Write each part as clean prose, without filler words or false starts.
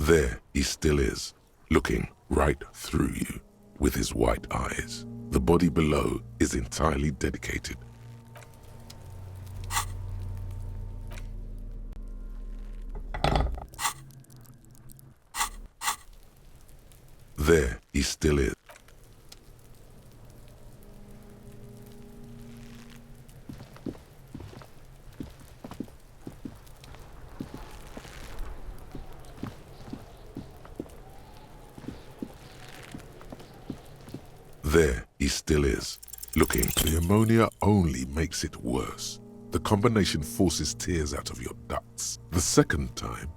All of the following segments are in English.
There he still is, looking right through you with his white eyes. The body below is entirely dedicated. There he still is. There he still is, looking. The ammonia only makes it worse. The combination forces tears out of your ducts. The second time,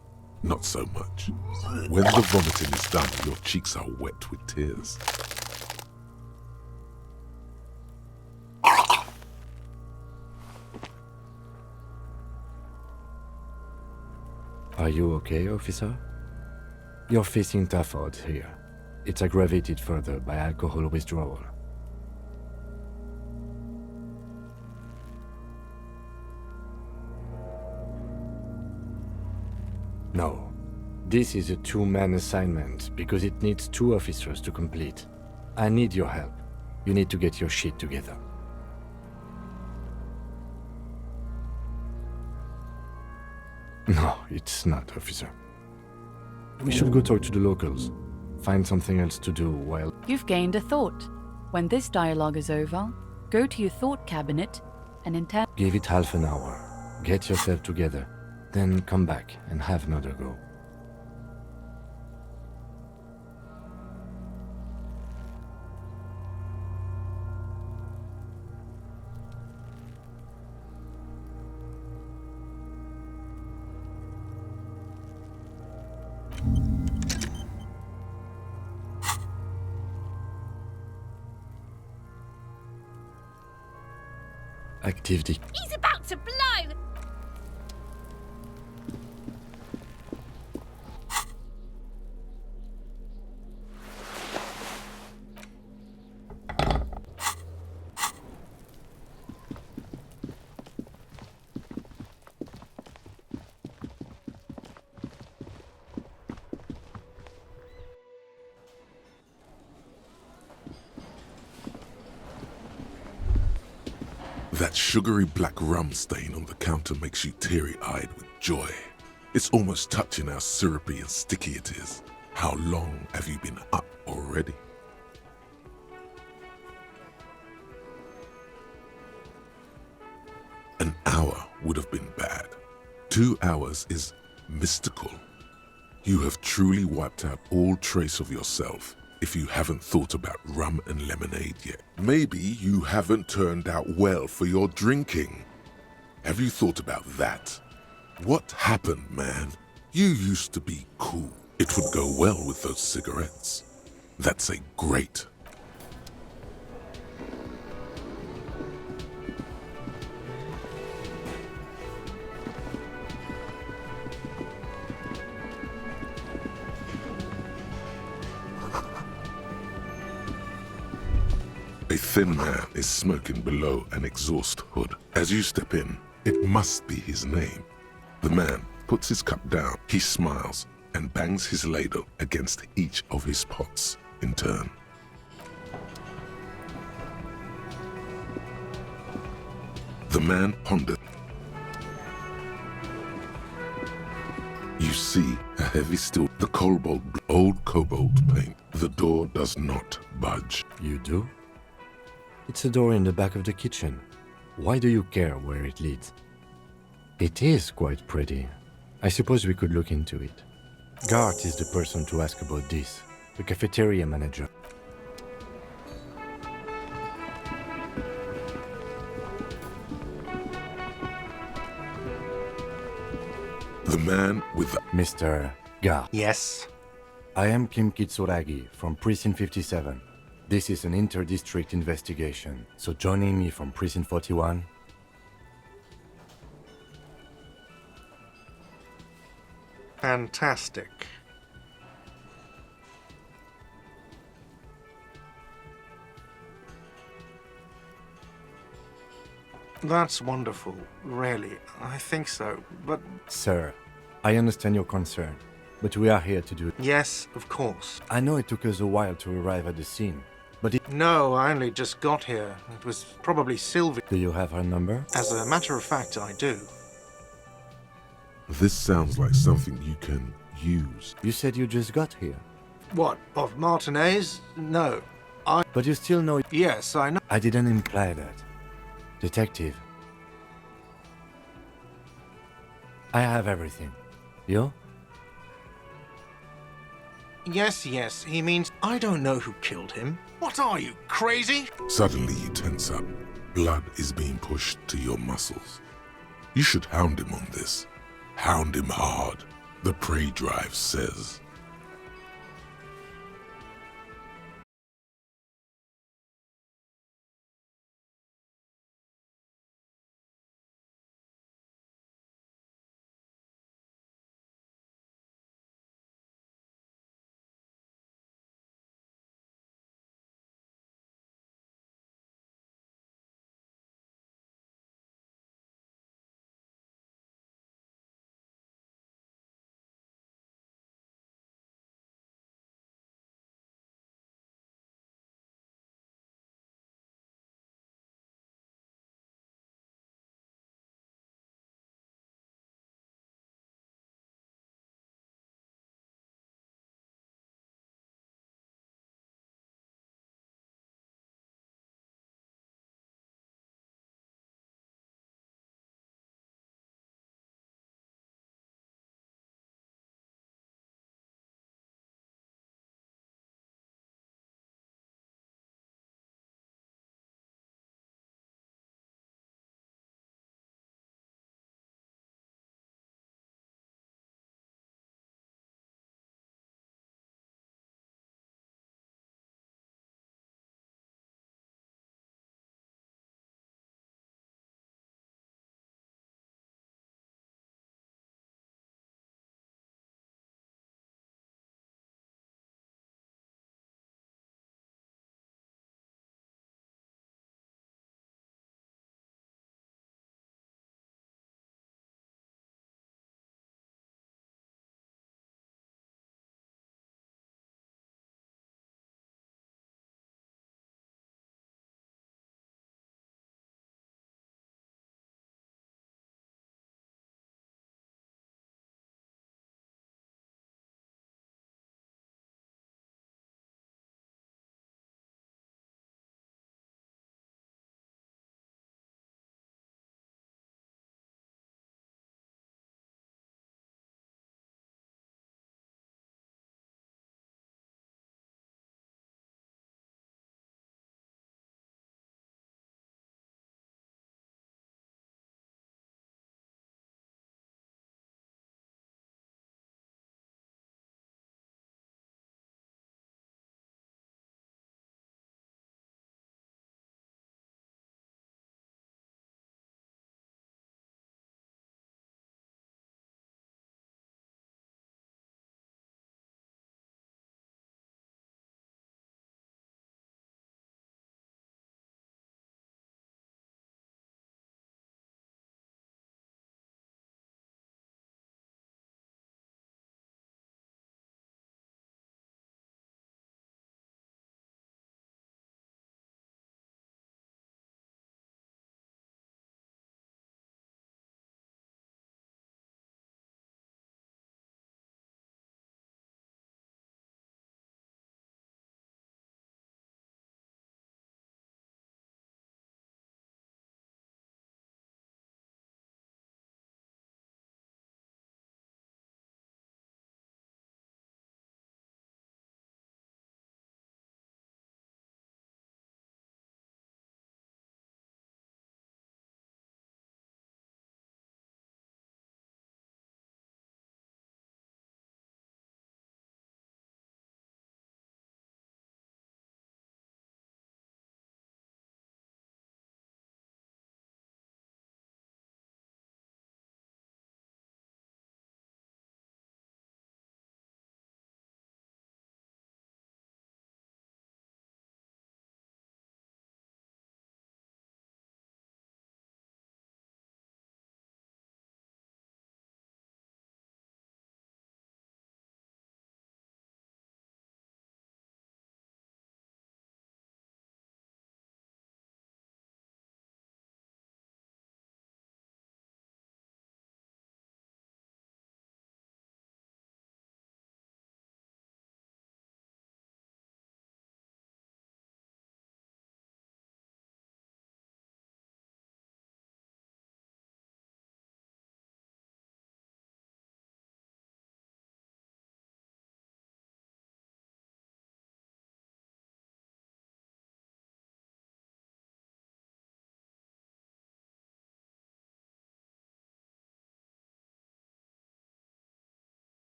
not so much. When the vomiting is done, your cheeks are wet with tears. Are you okay, officer? You're facing tough odds here. It's aggravated further by alcohol withdrawal. No. This is a two-man assignment because it needs 2 officers to complete. I need your help. You need to get your shit together. No, it's not, officer. We should go talk to the locals. Find something else to do while... You've gained a thought. When this dialogue is over, go to your thought cabinet and Give it half an hour. Get yourself together. Then come back and have another go. Activity. He's about to blow! That sugary black rum stain on the counter makes you teary-eyed with joy. It's almost touching how syrupy and sticky it is. How long have you been up already? An hour would have been bad. 2 hours is mystical. You have truly wiped out all trace of yourself if you haven't thought about rum and lemonade yet. Maybe you haven't turned out well for your drinking. Have you thought about that? What happened, man? You used to be cool. It would go well with those cigarettes. That's a great... A thin man is smoking below an exhaust hood. As you step in, it must be his name. The man puts his cup down, he smiles, and bangs his ladle against each of his pots in turn. The man ponders. You see a heavy steel, the old cobalt paint. The door does not budge. You do? It's a door in the back of the kitchen. Why do you care where it leads? It is quite pretty. I suppose we could look into it. Gart is the person to ask about this, the cafeteria manager. The man with the... Mr. Gart. Yes? I am Kim Kitsuragi from Precinct 57. This is an inter-district investigation, so joining me from Precinct 41... Fantastic. That's wonderful, really. I think so, but... Sir, I understand your concern. but we are here to do it. Yes, of course. I know it took us a while to arrive at the scene, but No, I only just got here. It was probably Sylvie. do you have her number? As a matter of fact, I do. This sounds like something you can use. You said you just got here, What, of Martinez? No. but you still know. Yes, I know. I didn't imply that. Detective. I have everything. You? Yes, he means I don't know who killed him. What are you, crazy? Suddenly you tense up. Blood is being pushed to your muscles. You should hound him on this. Hound him hard. The prey drive says.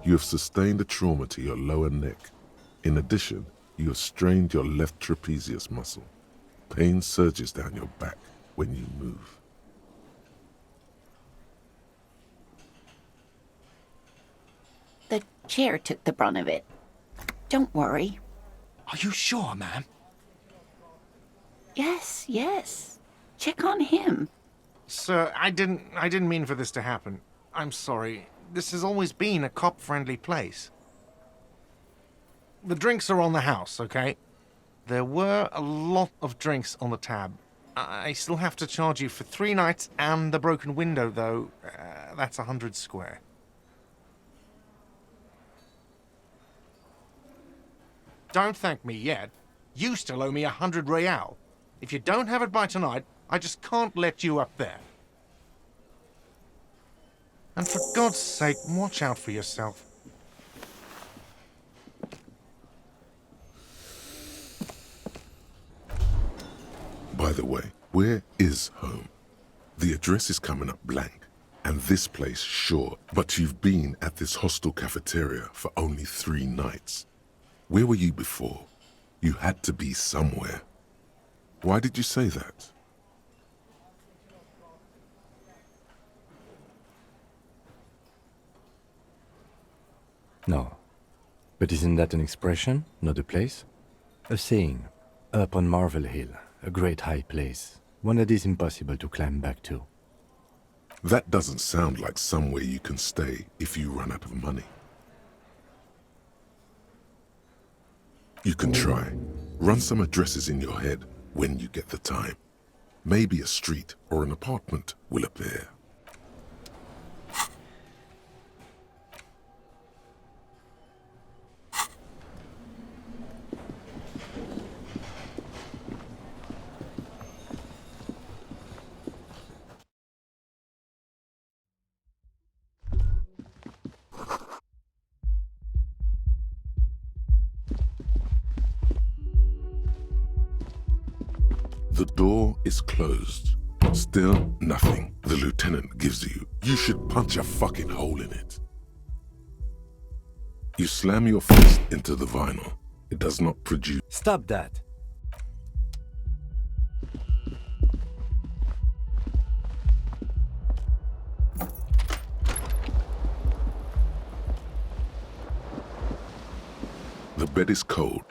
You have sustained a trauma to your lower neck. In addition, you have strained your left trapezius muscle. Pain surges down your back when you move. The chair took the brunt of it. Don't worry. Are you sure, ma'am? Yes, yes. Check on him. Sir, I didn't mean for this to happen. I'm sorry. This has always been a cop-friendly place. The drinks are on the house, okay? There were a lot of drinks on the tab. I still have to charge you for 3 nights and the broken window, though. That's 100 square. Don't thank me yet. You still owe me 100 real. If you don't have it by tonight, I just can't let you up there. And for God's sake, watch out for yourself. By the way, where is home? The address is coming up blank, and this place sure, but you've been at this hostel cafeteria for only 3 nights. Where were you before? You had to be somewhere. Why did you say that? No. But isn't that an expression, not a place? A saying. Up on Marvel Hill, a great high place, one that is impossible to climb back to. That doesn't sound like somewhere you can stay if you run out of money. You can try. Run some addresses in your head when you get the time. Maybe a street or an apartment will appear. The door is closed. Still nothing the lieutenant gives you. You should punch a fucking hole in it. You slam your fist into the vinyl. It does not produce. Stop that! The bed is cold.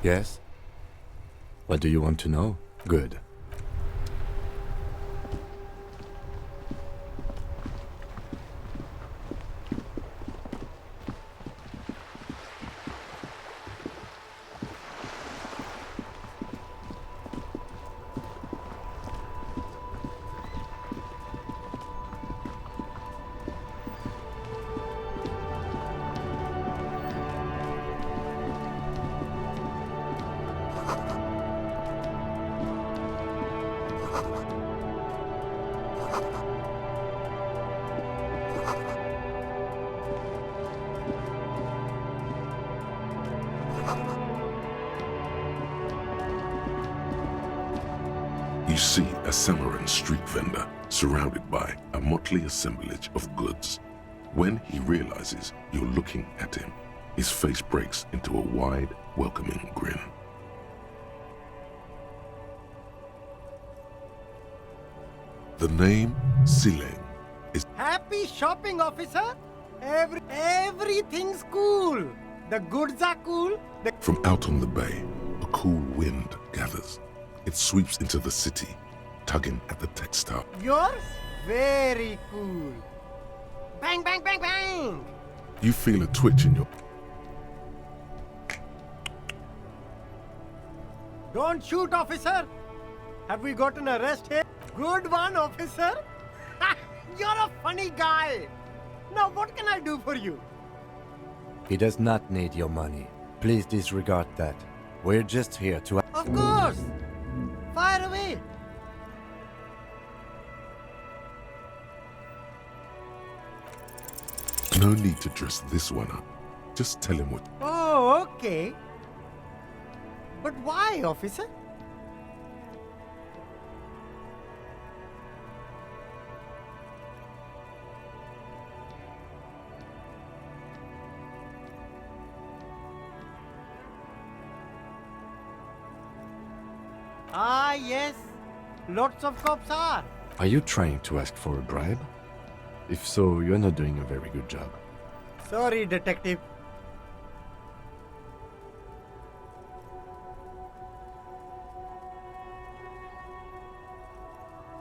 Yes? What do you want to know? Good. You see a Samarran street vendor surrounded by a motley assemblage of goods. When he realizes you're looking at him, his face breaks into a wide, welcoming grin. The name Sileng is Happy shopping, officer. Everything's cool. The goods are cool. from out on the bay. A cool wind gathers. It sweeps into the city, tugging at the textile. Yours? Very cool. Bang, bang, bang, bang. You feel a twitch in your... Don't shoot, officer. Have we got an arrest here? Good one, officer. You're a funny guy. Now what can I do for you? He does not need your money. Please disregard that. We're just here to... Of course! Fire away! No need to dress this one up. Just tell him what... Oh, okay. But why, officer? Ah, yes. Lots of cops are. Are you trying to ask for a bribe? If so, you're not doing a very good job. Sorry, detective.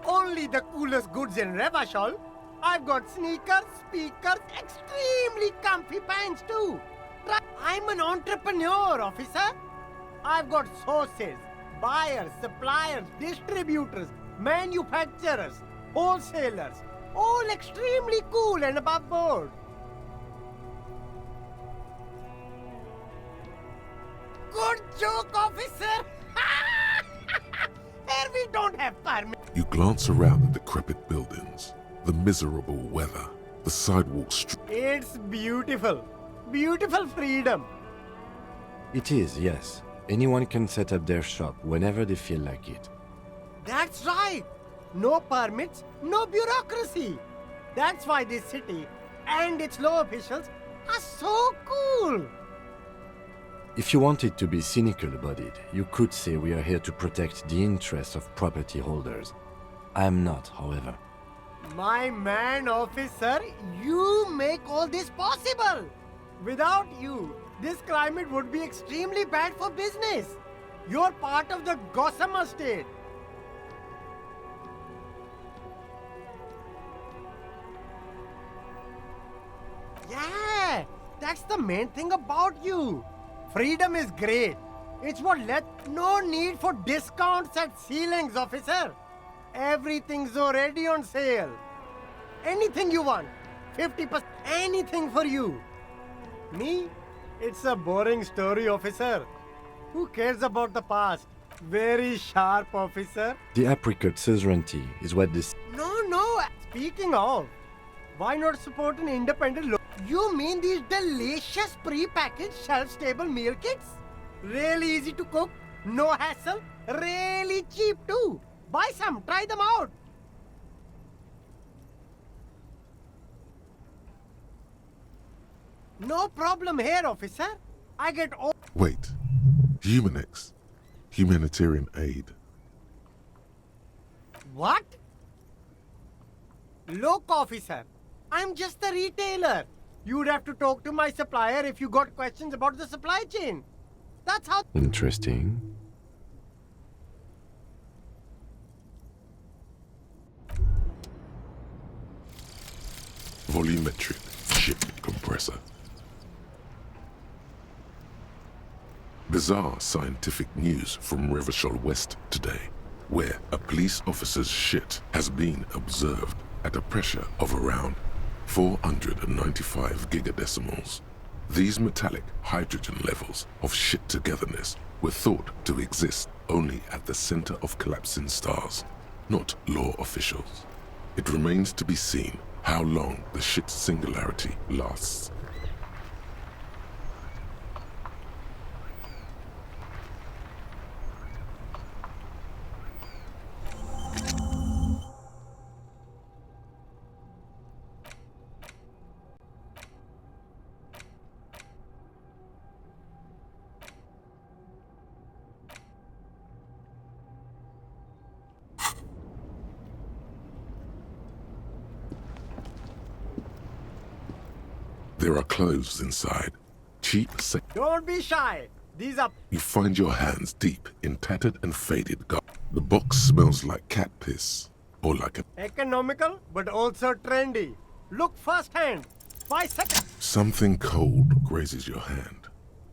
Only the coolest goods in Revachol. I've got sneakers, speakers, extremely comfy pants too. I'm an entrepreneur, officer. I've got sources, buyers, suppliers, distributors, manufacturers, wholesalers, all extremely cool and above board. Good joke, officer! Here we don't have permit. You glance around the decrepit buildings, the miserable weather, the sidewalks. It's beautiful. Beautiful freedom. It is, yes. Anyone can set up their shop whenever they feel like it. That's right. No permits, no bureaucracy. That's why this city and its law officials are so cool. If you wanted to be cynical about it, you could say we are here to protect the interests of property holders. I am not, however. My man, officer, you make all this possible. Without you, this climate would be extremely bad for business. You're part of the Gossamer state. Yeah, that's the main thing about you. Freedom is great. It's what no need for discounts at ceilings, officer. Everything's already on sale. Anything you want, 50%, anything for you. Me? It's a boring story, officer. Who cares about the past? Very sharp, officer. The apricot suzerainty is what this... No. Speaking of, why not support an independent You mean these delicious pre-packaged shelf-stable meal kits? Really easy to cook, no hassle, really cheap too. Buy some, try them out. No problem here, officer. I get all... Wait. Humanex. Humanitarian aid. What? Look, officer. I'm just a retailer. You'd have to talk to my supplier if you got questions about the supply chain. That's how... Interesting. Volumetric ship compressor. Bizarre scientific news from Revachol West today, where a police officer's shit has been observed at a pressure of around 495 gigadecimals. These metallic hydrogen levels of shit togetherness were thought to exist only at the center of collapsing stars, not law officials. It remains to be seen how long the shit singularity lasts. There are clothes inside. Cheap, Don't be shy. These are... You find your hands deep in tattered and faded garb. The box smells like cat piss, or like a... economical, but also trendy. Look firsthand. 5 seconds. Something cold grazes your hand.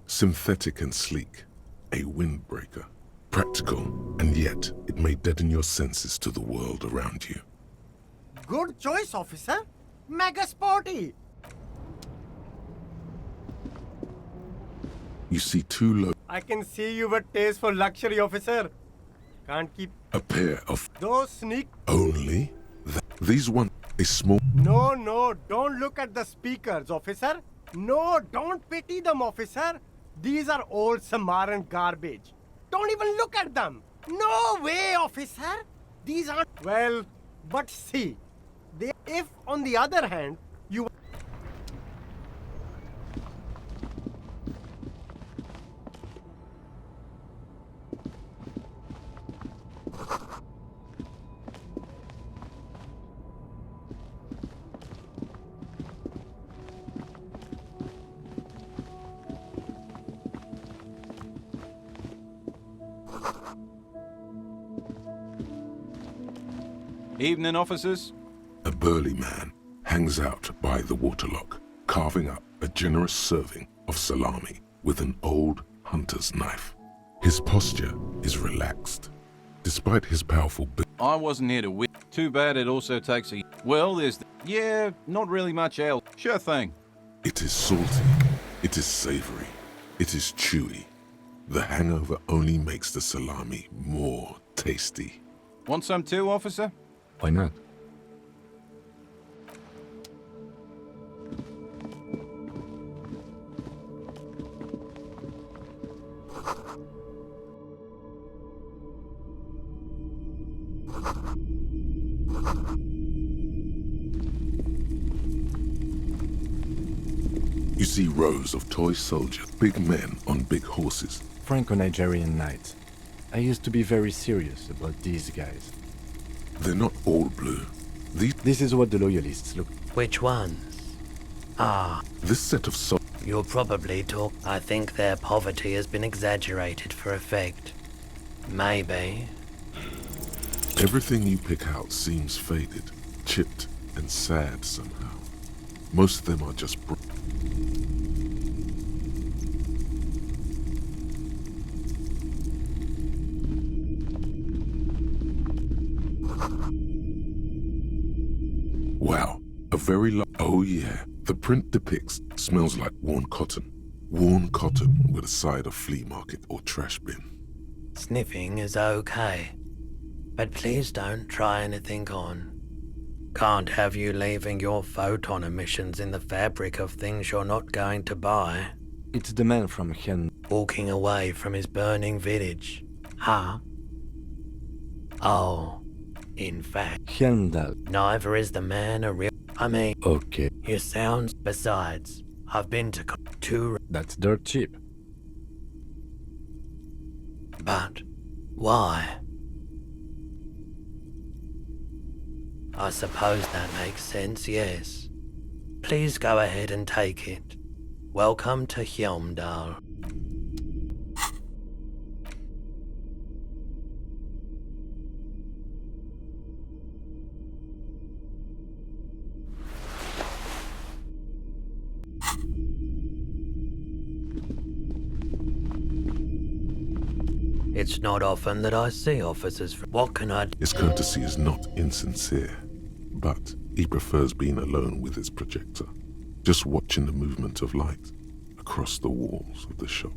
Synthetic and sleek. A windbreaker. Practical, and yet it may deaden your senses to the world around you. Good choice, officer. Mega sporty. You see two low, I can see you've a taste for luxury, officer. Can't keep a pair of those sneak. only. These one, a small. No, don't look at the speakers, officer. No, don't pity them, officer. These are old Samaran garbage. Don't even look at them. No way, officer. These aren't. Well, but see, if on the other hand, you. Evening, officers. A burly man hangs out by the waterlock, carving up a generous serving of salami with an old hunter's knife. His posture is relaxed, despite his powerful build. I wasn't here to win. Too bad it also takes a... Well, there's... Yeah, not really much else. Sure thing. It is salty, it is savory, it is chewy. The hangover only makes the salami more tasty. Want some too, officer? Why not? You see rows of toy soldiers, big men on big horses. Franco-Nigerian knights. I used to be very serious about these guys. They're not all blue. This is what the loyalists look. Which ones? Ah, This set of soldiers. you'll probably talk. I think their poverty has been exaggerated for effect. Maybe. Everything you pick out seems faded, chipped, and sad somehow. Most of them are just Wow, a very oh yeah, the print depicts smells like worn cotton. Worn cotton with a side of flea market or trash bin. Sniffing is okay. But please don't try anything on. Can't have you leaving your photon emissions in the fabric of things you're not going to buy. It's the man from Hen. Walking away from his burning village. Huh? Oh, in fact, Hyundai. neither is the man a real... I mean, Okay, you sound... Besides, I've been to two... that's dirt cheap. But why? I suppose that makes sense, yes. Please go ahead and take it. Welcome to Hyomdal. It's not often that I see officers. What can I do? His courtesy is not insincere, but he prefers being alone with his projector, just watching the movement of light across the walls of the shop.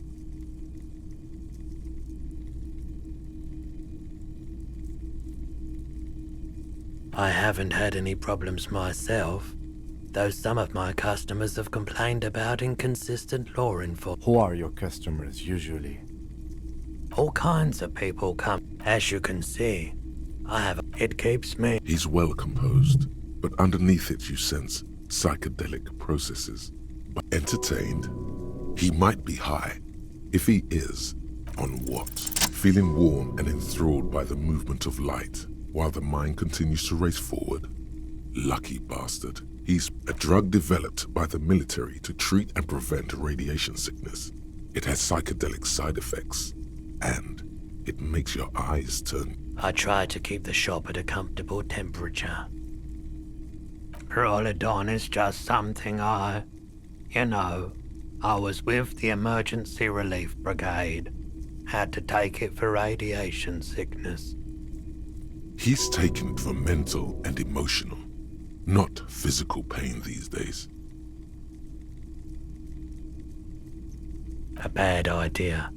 I haven't had any problems myself, though some of my customers have complained about inconsistent law enforcement. Who are your customers usually? All kinds of people come. As you can see, it keeps me. He's well composed, but underneath it you sense psychedelic processes. But entertained, he might be high. If he is, on what? Feeling warm and enthralled by the movement of light, while the mind continues to race forward? Lucky bastard. He's a drug developed by the military to treat and prevent radiation sickness. It has psychedelic side effects, and it makes your eyes turn. I try to keep the shop at a comfortable temperature. Prolidon is just something I was with the Emergency Relief Brigade. Had to take it for radiation sickness. He's taken it for mental and emotional, not physical pain these days. A bad idea.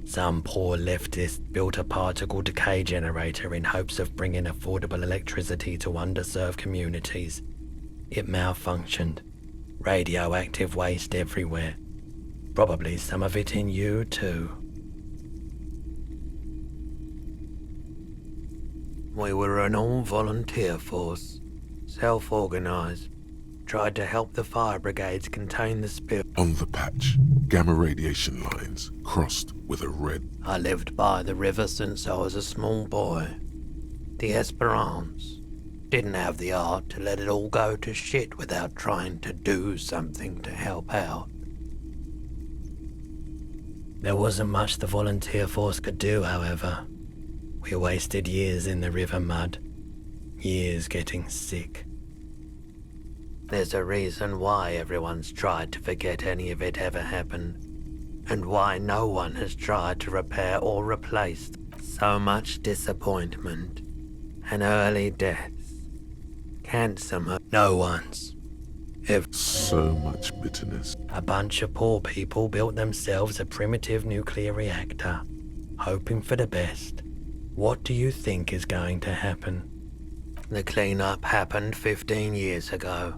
Some poor leftist built a particle decay generator in hopes of bringing affordable electricity to underserved communities. It malfunctioned. Radioactive waste everywhere. Probably some of it in you too. We were an all-volunteer force, self-organized. Tried to help the fire brigades contain the spill. On the patch, gamma radiation lines crossed with a red. I lived by the river since I was a small boy. The Esperance. Didn't have the art to let it all go to shit without trying to do something to help out. There wasn't much the volunteer force could do, however. We wasted years in the river mud. Years getting sick. There's a reason why everyone's tried to forget any of it ever happened, and why no one has tried to repair or replace. So much disappointment, and early deaths. Cancer, no one's. So much bitterness. A bunch of poor people built themselves a primitive nuclear reactor, hoping for the best. What do you think is going to happen? The cleanup happened 15 years ago.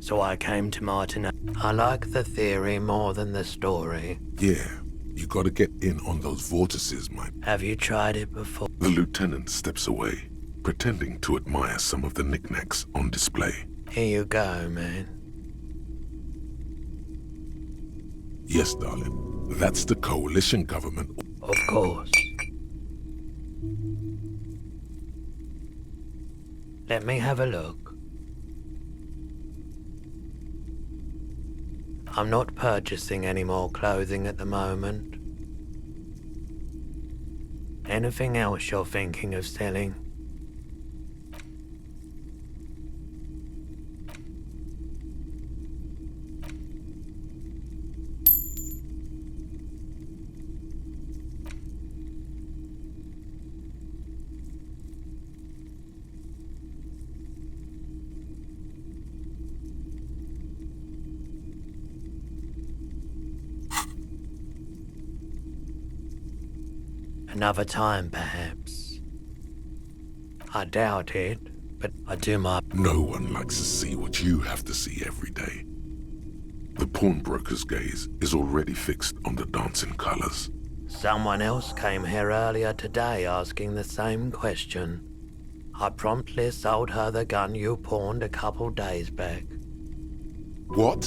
So I came to Martin. I like the theory more than the story. Yeah, you gotta get in on those vortices, mate. Have you tried it before? The lieutenant steps away, pretending to admire some of the knickknacks on display. Here you go, man. Yes, darling. That's the coalition government. Of course. Let me have a look. I'm not purchasing any more clothing at the moment. Anything else you're thinking of selling? Another time, perhaps. I doubt it, but I do my... No one likes to see what you have to see every day. The pawnbroker's gaze is already fixed on the dancing colors. Someone else came here earlier today asking the same question. I promptly sold her the gun you pawned a couple days back. What?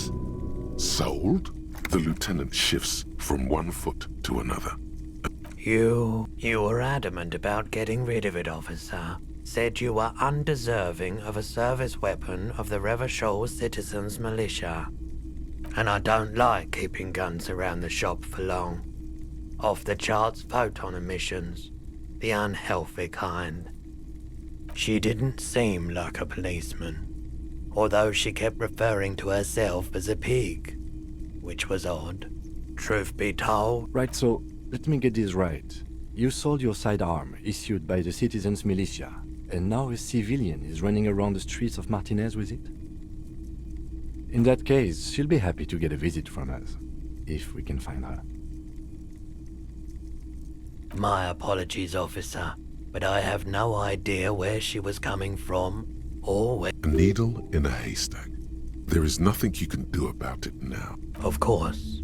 Sold? The lieutenant shifts from one foot to another. You were adamant about getting rid of it, officer. Said you were undeserving of a service weapon of the Revachol Citizens Militia. And I don't like keeping guns around the shop for long. Off the charts photon emissions. The unhealthy kind. She didn't seem like a policeman. Although she kept referring to herself as a pig. Which was odd. Truth be told... Right, so let me get this right. You sold your sidearm, issued by the Citizens Militia, and now a civilian is running around the streets of Martinez with it? In that case, she'll be happy to get a visit from us, if we can find her. My apologies, officer, but I have no idea where she was coming from, or where... A needle in a haystack. There is nothing you can do about it now. Of course.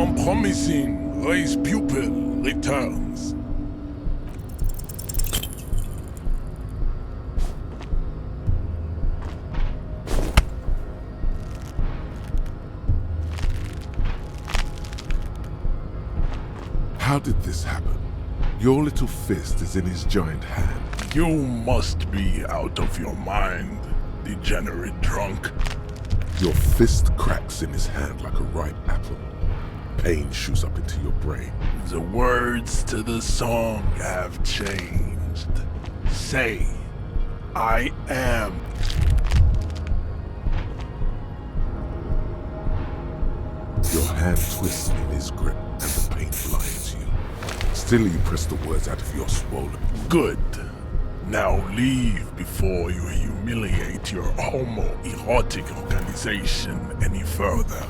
Unpromising race pupil returns. How did this happen? Your little fist is in his giant hand. You must be out of your mind, degenerate drunk. Your fist cracks in his hand like a ripe apple. Pain shoots up into your brain. The words to the song have changed. Say, I am. Your hand twists in his grip and the pain blinds you. Still you press the words out of your swollen. Good. Now leave before you humiliate your homoerotic organization any further.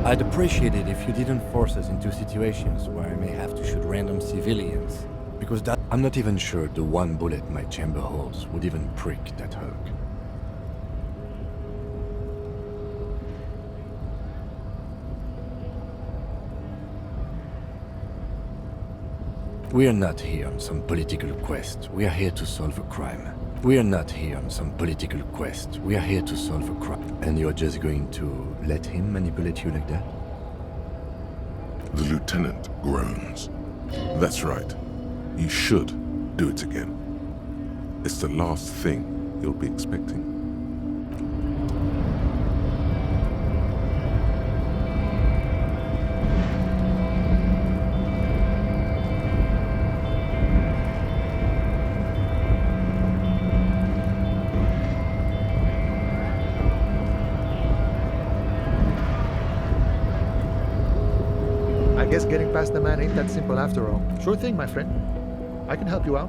I'd appreciate it if you didn't force us into situations where I may have to shoot random civilians, because I'm not even sure the one bullet my chamber holds would even prick that Hulk. We are not here on some political quest. We are here to solve a crime. We are not here on some political quest. We are here to solve a crime. And you're just going to let him manipulate you like that? The lieutenant groans. That's right. You should do it again. It's the last thing you'll be expecting. I guess getting past the man ain't that simple after all. Sure thing, my friend. I can help you out.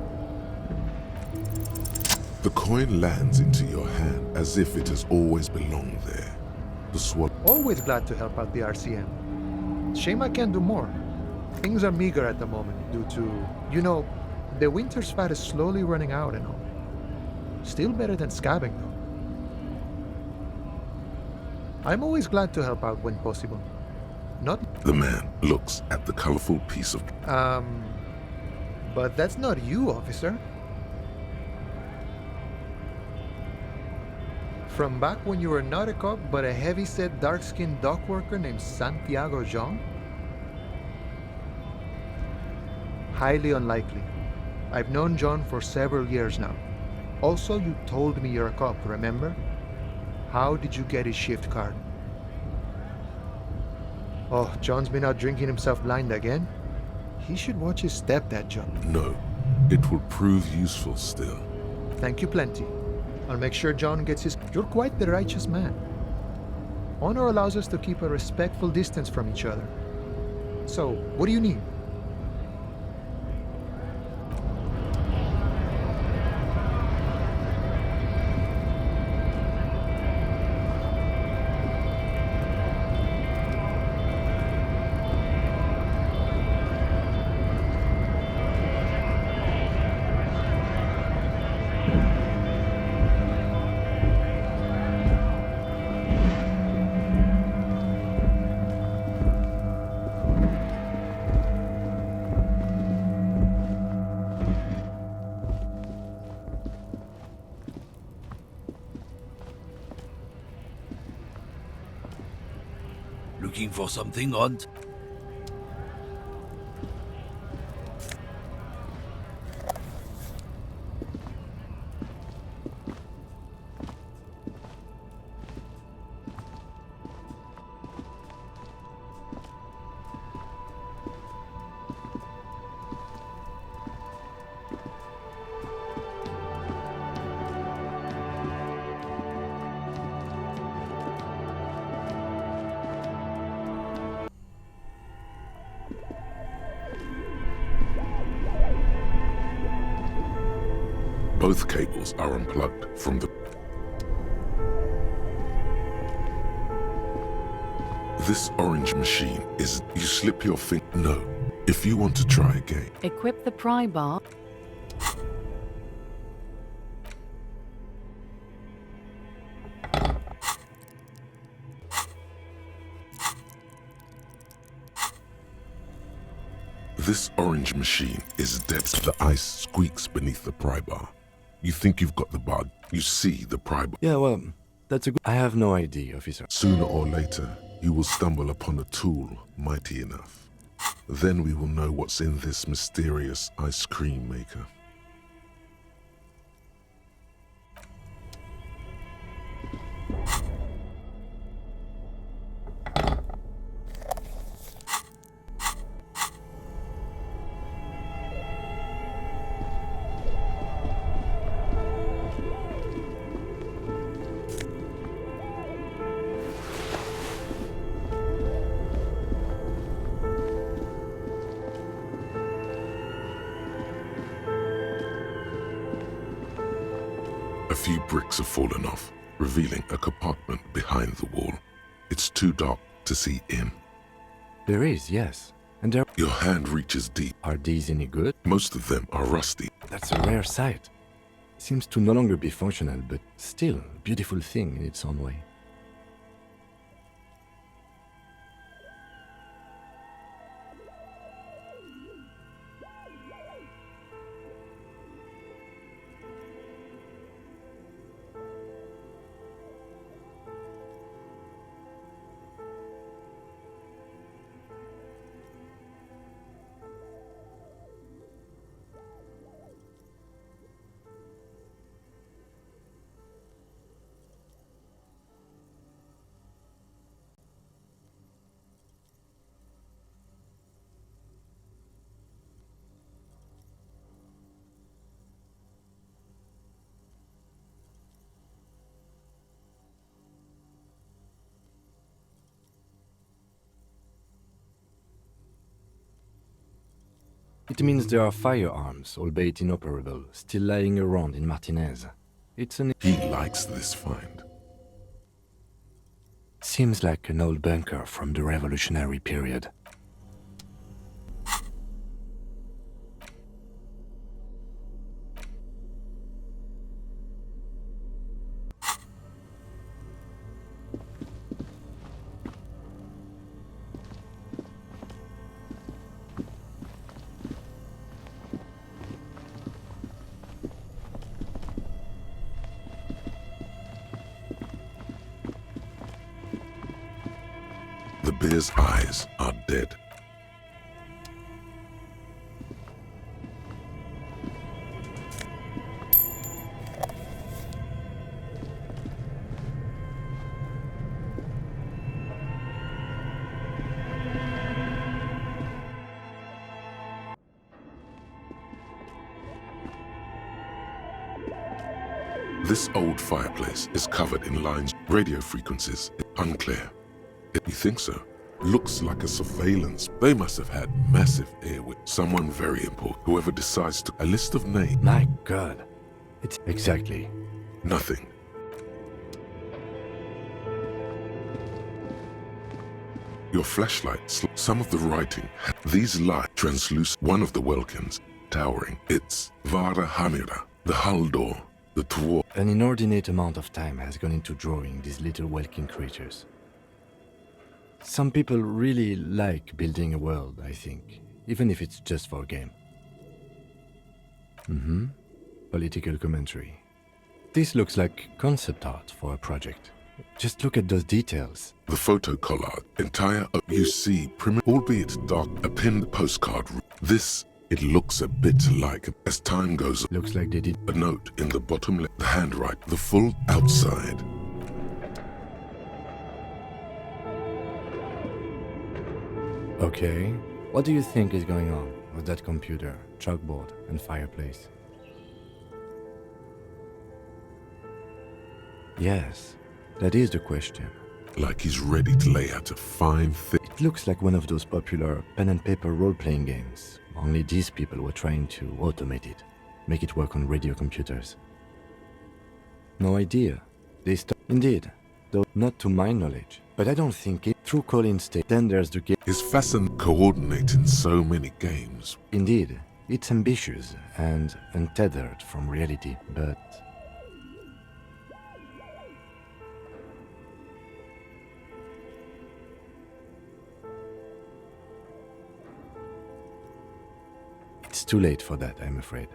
The coin lands into your hand as if it has always belonged there. The swallow. Always glad to help out the RCM. Shame I can't do more. Things are meager at the moment due to, you know, the winter's fat is slowly running out and all. Still better than scabbing, though. I'm always glad to help out when possible. Not... The man looks at the colorful piece of... But that's not you, officer. From back when you were not a cop, but a heavy-set, dark-skinned dock worker named Santiago Jean? Highly unlikely. I've known John for several years now. Also, you told me you're a cop, remember? How did you get his shift card? Oh, John's been out drinking himself blind again? He should watch his step, that John. No, it will prove useful still. Thank you plenty. I'll make sure John gets his... You're quite the righteous man. Honor allows us to keep a respectful distance from each other. So, what do you need? Looking for something, Hunt? Both cables are unplugged from the... This orange machine is... You slip your finger... No. If you want to try again, Equip the pry bar. this orange machine is dead. The ice squeaks beneath the pry bar. You think you've got the bug. You see the pry bar. Yeah, well, that's a good... I have no idea, officer. Sooner or later, you will stumble upon a tool mighty enough. Then we will know what's in this mysterious ice cream maker. A few bricks have fallen off, revealing a compartment behind the wall. It's too dark to see in. There is, yes. And there... Your hand reaches deep. Are these any good? Most of them are rusty. That's a rare sight. Seems to no longer be functional, but still a beautiful thing in its own way. It means there are firearms, albeit inoperable, still lying around in Martinez. It's an... He likes this find. Seems like an old bunker from the revolutionary period. The bear's eyes are dead. This old fireplace is covered in lines, radio frequencies, unclear. You think so? Looks like a surveillance. They must have had massive airway. Someone very important. Whoever decides to... A list of names. My God. It's... Exactly. Nothing. Your flashlight, some of the writing. These light translucent. One of the welkins, towering. It's Vara Hamira. The hull door. The thwart. An inordinate amount of time has gone into drawing these little welking creatures. Some people really like building a world, I think, even if it's just for a game. Political commentary. This looks like concept art for a project. Just look at those details. The photo collage, entire, you see, albeit dark, a pinned postcard. This, it looks a bit like, as time goes on. Looks like they did. A note in the bottom left, the handwriting, the full outside. Okay. What do you think is going on with that computer, chalkboard, and fireplace? Yes, that is the question. Like he's ready to lay out a fine thing. It looks like one of those popular pen and paper role-playing games. Only these people were trying to automate it, make it work on radio computers. No idea. Indeed, though not to my knowledge. But I don't think it... through Colin State. Then there's the game. Is fascinating coordinating so many games. Indeed, it's ambitious and untethered from reality, but it's too late for that, I'm afraid.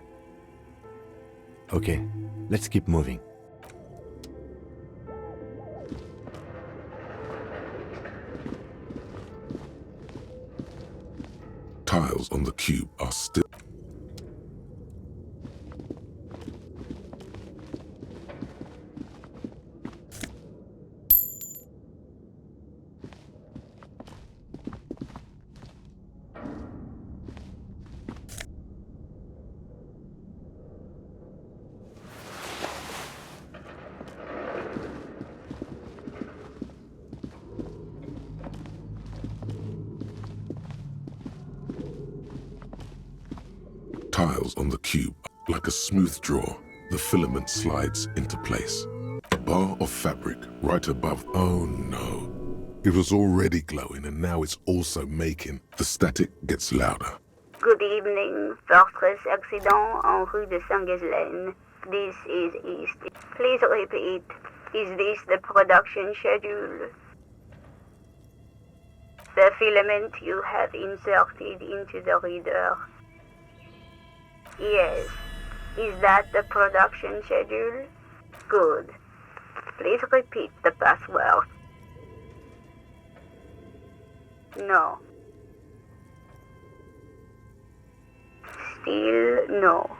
Okay, let's keep moving. Tiles on the cube are still. Tiles on the cube, like a smooth draw, the filament slides into place. A bar of fabric right above. Oh no. It was already glowing and now it's also making. The static gets louder. Good evening, Fortress Accident en rue de Saint-Ghislaine. This is East. Please repeat. Is this the production schedule? The filament you have inserted into the reader. Yes. Is that the production schedule? Good. Please repeat the password. No. Still no.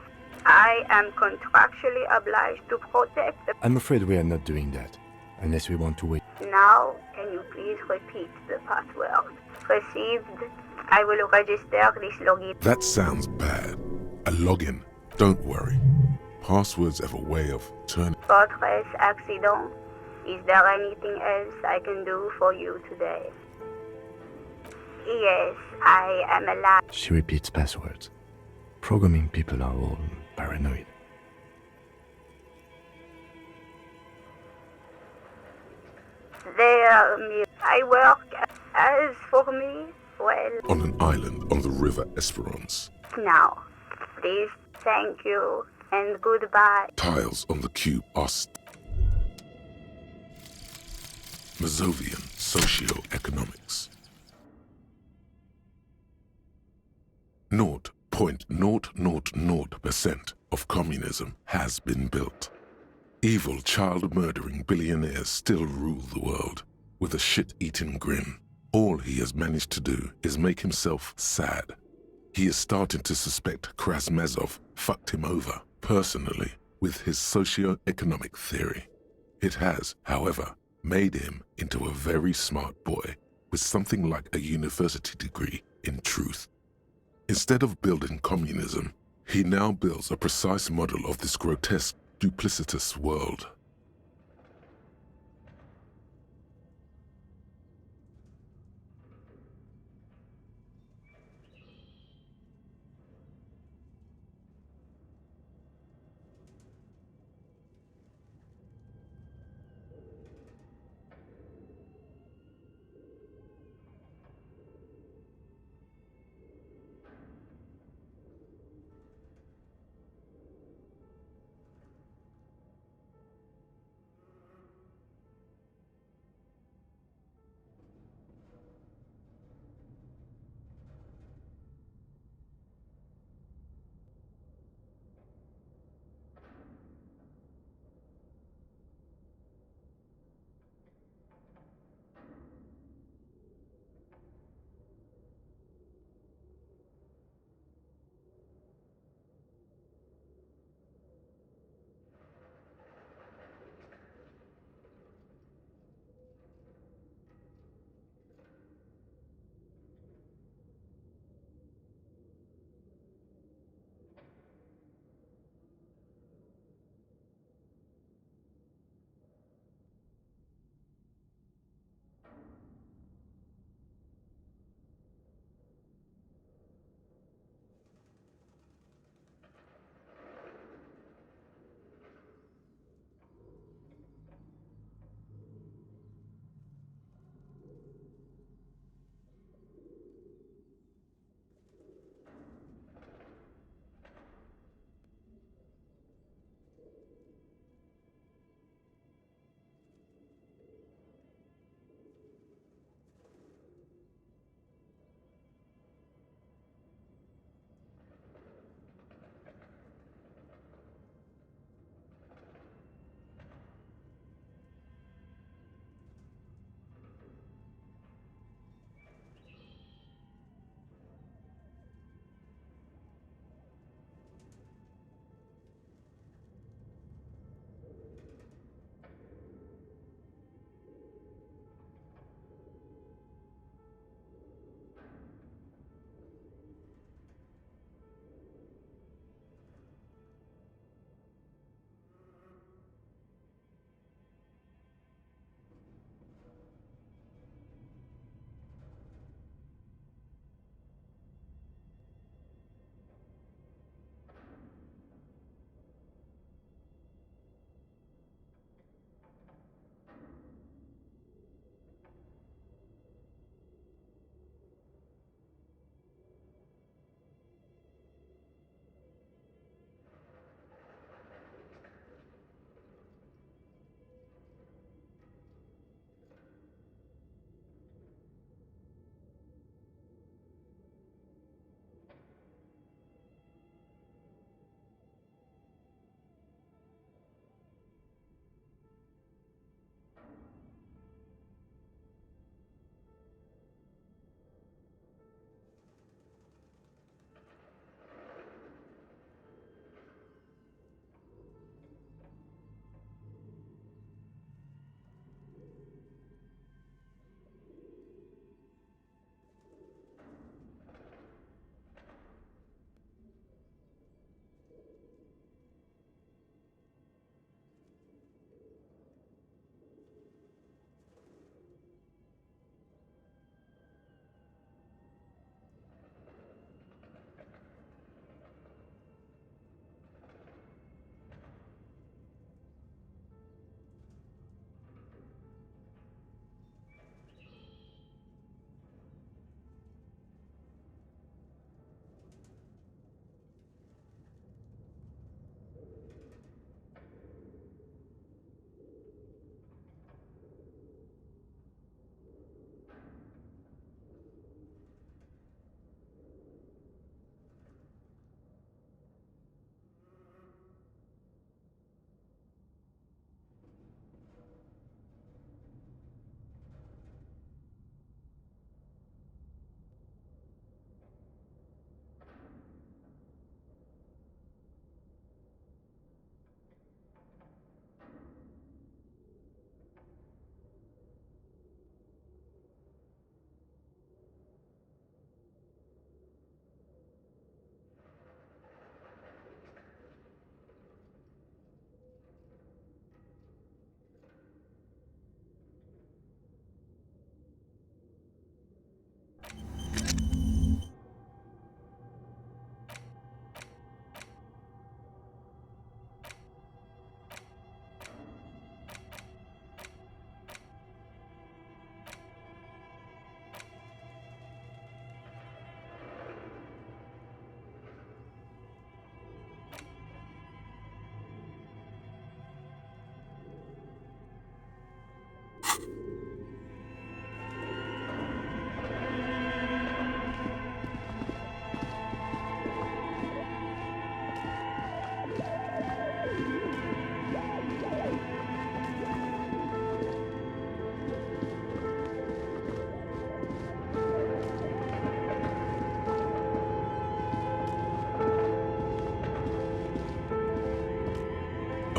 I am contractually obliged to protect the... I'm afraid we are not doing that, unless we want to wait. Now, can you please repeat the password? Received. I will register this login. That sounds bad. A login. Don't worry. Passwords have a way of turning. Fortress Accident. Is there anything else I can do for you today? Yes, I am alive. She repeats passwords. Programming people are all paranoid. I work. As for me, well... On an island on the river Esperance. Now, please, thank you, and goodbye. Tiles on the cube are Mazovian socio-economics. 0.000% of communism has been built. Evil child-murdering billionaires still rule the world with a shit-eating grin. All he has managed to do is make himself sad. He is starting to suspect Krasmazov fucked him over personally with his socio-economic theory. It has, however, made him into a very smart boy with something like a university degree in truth. Instead of building communism, he now builds a precise model of this grotesque, duplicitous world.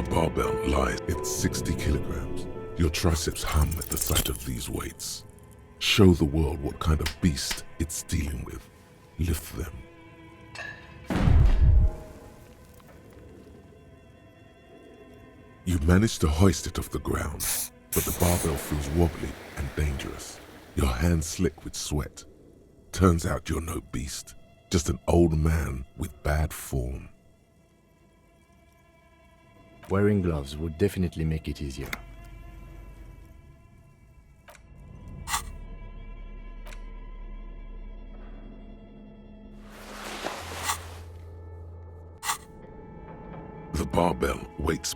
barbell lies at 60 kilograms. Your triceps hum at the sight of these weights. Show the world what kind of beast it's dealing with. Lift them. You manage to hoist it off the ground, but the barbell feels wobbly and dangerous. Your hands slick with sweat. Turns out you're no beast, just an old man with bad form. Wearing gloves would definitely make it easier. The barbell weights.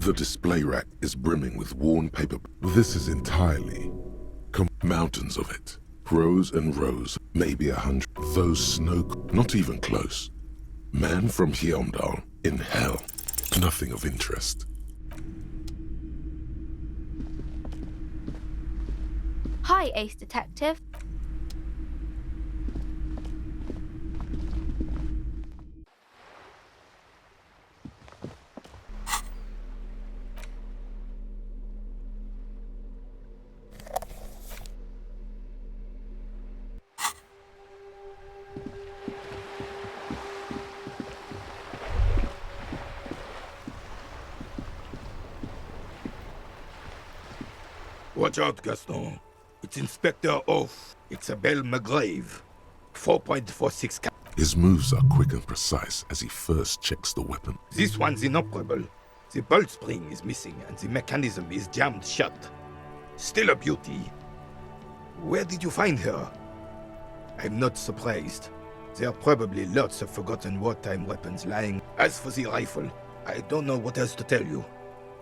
The display rack is brimming with worn paper. This is entirely mountains of it. Rows and rows, maybe 100. Those snow, not even close. Man from Hyomdal, in hell. Nothing of interest. Hi, Ace Detective. Watch out, Gaston. It's Inspector Oath. It's Abel McGrave. 4.46 His moves are quick and precise as he first checks the weapon. This one's inoperable. The bolt spring is missing and the mechanism is jammed shut. Still a beauty. Where did you find her? I'm not surprised. There are probably lots of forgotten wartime weapons lying. As for the rifle, I don't know what else to tell you.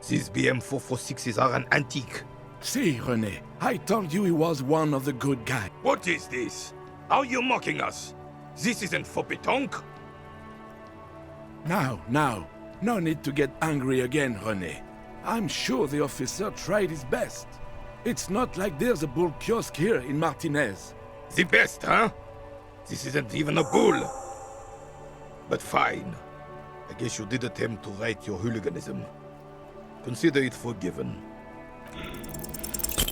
These BM-446s are an antique. See, René, I told you he was one of the good guys. What is this? Are you mocking us? This isn't for pétanque. Now, no need to get angry again, René. I'm sure the officer tried his best. It's not like there's a bull kiosk here in Martinez. The best, huh? This isn't even a bull. But fine. I guess you did attempt to right your hooliganism. Consider it forgiven.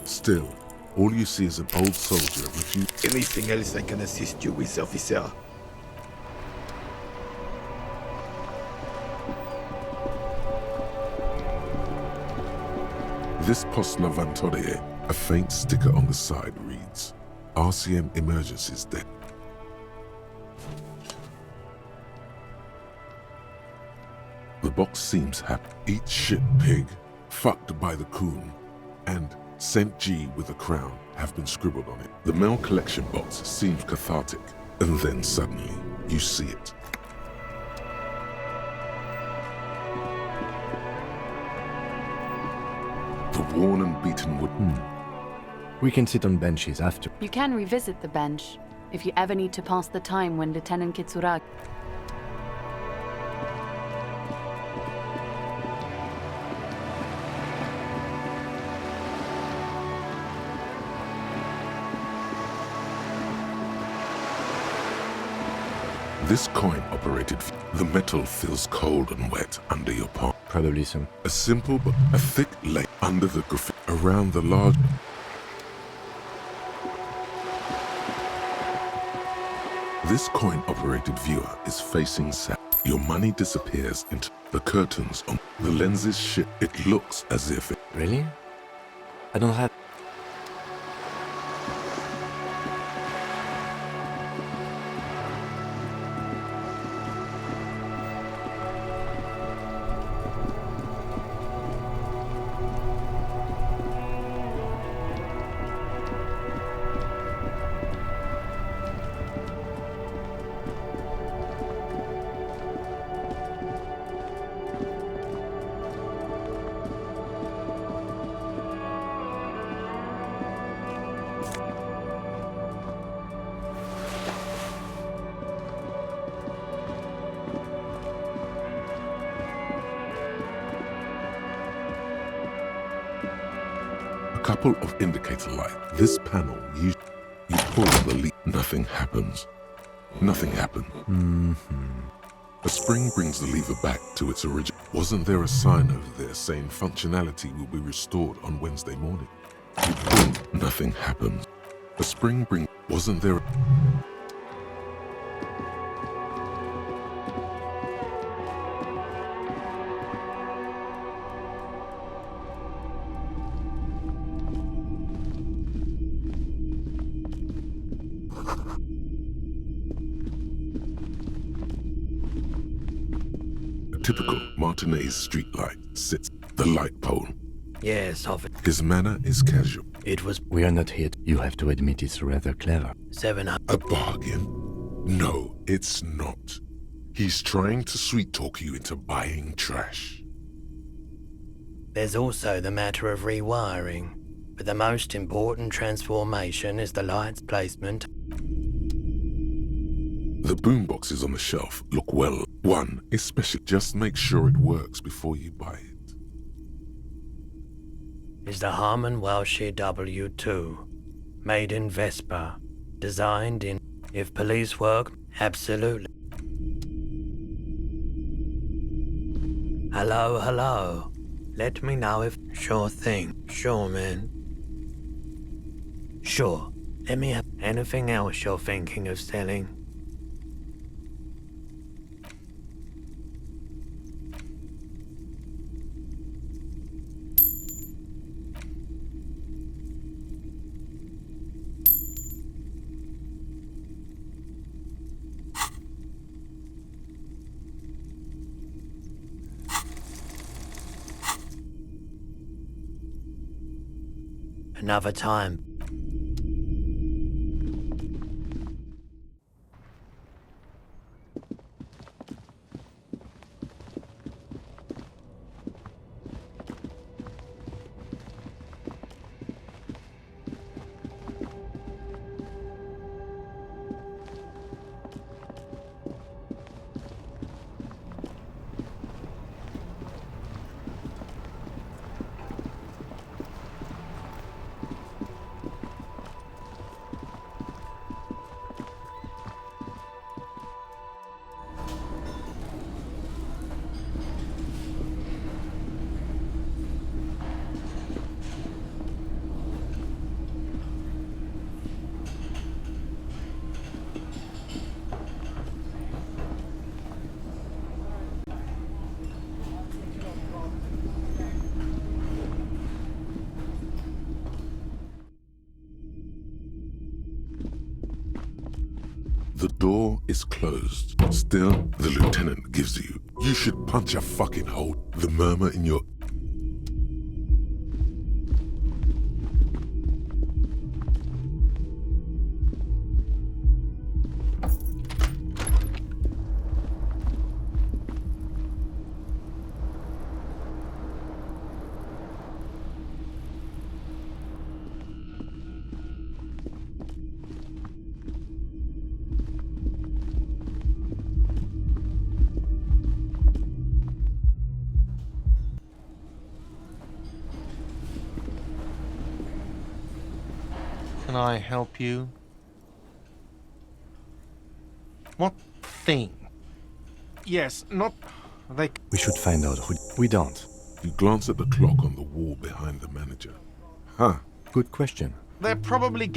Still, all you see is an old soldier with you. Anything else I can assist you with, officer? This Poste Lavantorie, a faint sticker on the side reads, RCM Emergencies Dead. The box seems happy. Eat shit, pig. Fucked by the coon. And St. G with a crown have been scribbled on it. The mail collection box seems cathartic. And then suddenly, you see it. The worn and beaten wood. We can sit on benches after. You can revisit the bench if you ever need to pass the time when Lieutenant Kitsuragi. This coin-operated, the metal feels cold and wet under your palm. Probably so. A simple but a thick layer under the graffiti around the large. This coin-operated viewer is facing south. Your money disappears into the curtains on the lenses shift. It looks as if it... Really? I don't have... couple of indicator lights. This panel, you pull the lead. Nothing happens. Nothing happened. A spring brings the lever back to its origin. Wasn't there a sign over there saying functionality will be restored on Wednesday morning? You pull, nothing happens. A spring brings... Wasn't there... Typical Martinez streetlight sits the light pole. Yes, His manner is casual. it was We are not here. You have to admit it's rather clever. 700. A bargain? No, it's not. He's trying to sweet talk you into buying trash. There's also the matter of rewiring, but the most important transformation is the light's placement. The boomboxes on the shelf look well. One, especially, just make sure it works before you buy it. Is the Harman Welshie W2, made in Vespa, designed in... If police work, absolutely. Hello, hello. Let me know if... Sure thing. Sure, man. Sure. Let me have... Anything else you're thinking of selling? Another time. The door is closed. Still, the lieutenant gives you. You should punch a fucking hole. The murmur in your... Can I help you? What thing? Yes, not... They... We should find out who... We don't. You glance at the clock on the wall behind the manager. Huh. Good question. They probably...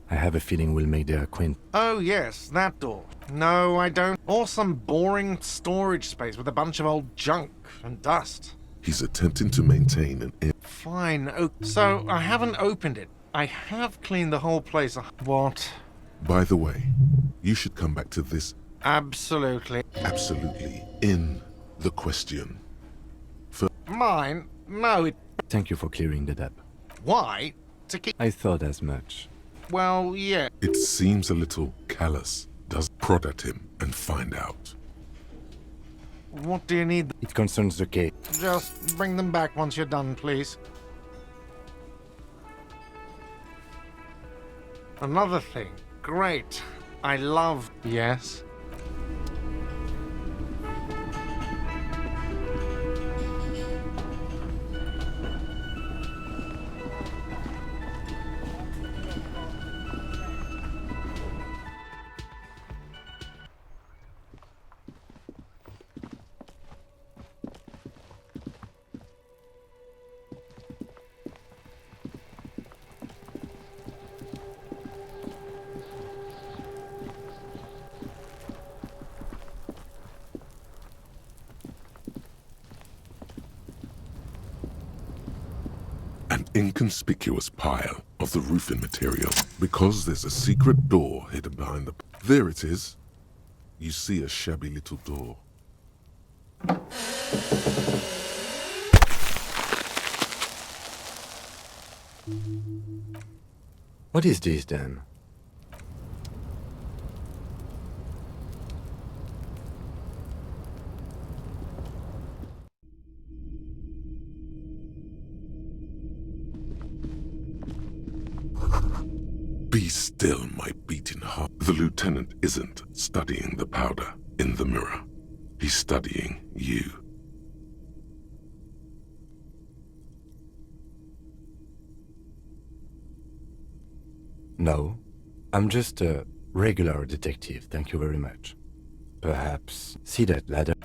I have a feeling we'll make their acquaintance. Oh, yes, that door. No, I don't. Or some boring storage space with a bunch of old junk and dust. He's attempting to maintain an air... Fine. Oh, so I haven't opened it. I have cleaned the whole place. What? By the way, you should come back to this... Absolutely. Absolutely. In the question. Mine? No, it... Thank you for clearing that up. Why? To keep... I thought as much. Well, yeah. It seems a little callous. Does prod at him and find out. What do you need? It concerns the case. Just bring them back once you're done, please. Another thing. Great. I love... Yes? an inconspicuous pile of the roofing material because there's a secret door hidden behind the... There it is. You see a shabby little door. What is this then? Be still, my beating heart. The lieutenant isn't studying the powder in the mirror. He's studying you. No, I'm just a regular detective, thank you very much. Perhaps see that ladder?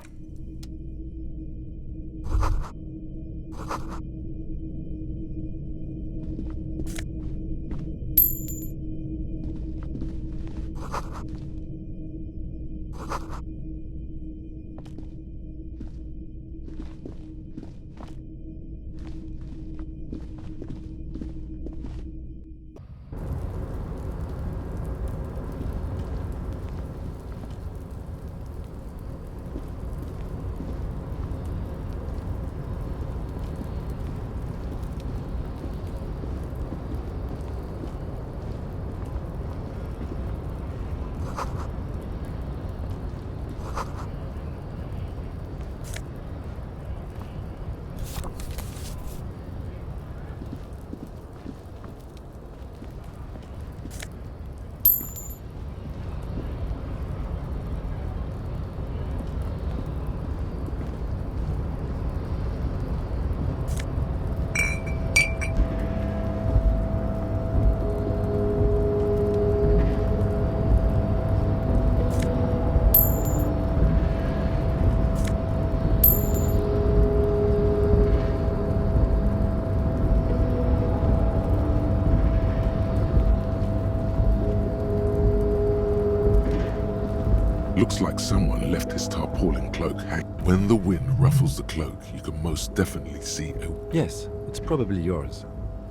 Looks like someone left his tarpaulin cloak hang. When the wind ruffles the cloak, you can most definitely see a... Yes, it's probably yours.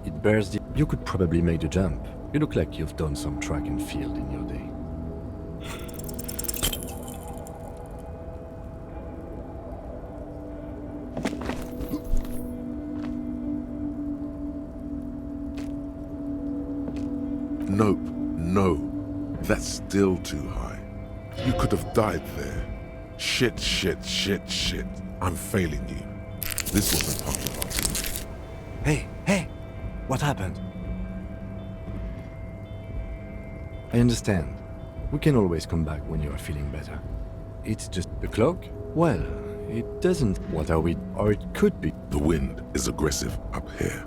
It bears the... You could probably make the jump. You look like you've done some track and field in your day. Nope, no. That's still too high. You could have died there. Shit, shit, shit, shit. I'm failing you. This wasn't part of our team. Hey! What happened? I understand. We can always come back when you are feeling better. It's just the cloak? Well, it doesn't... What are we... Or it could be... The wind is aggressive up here.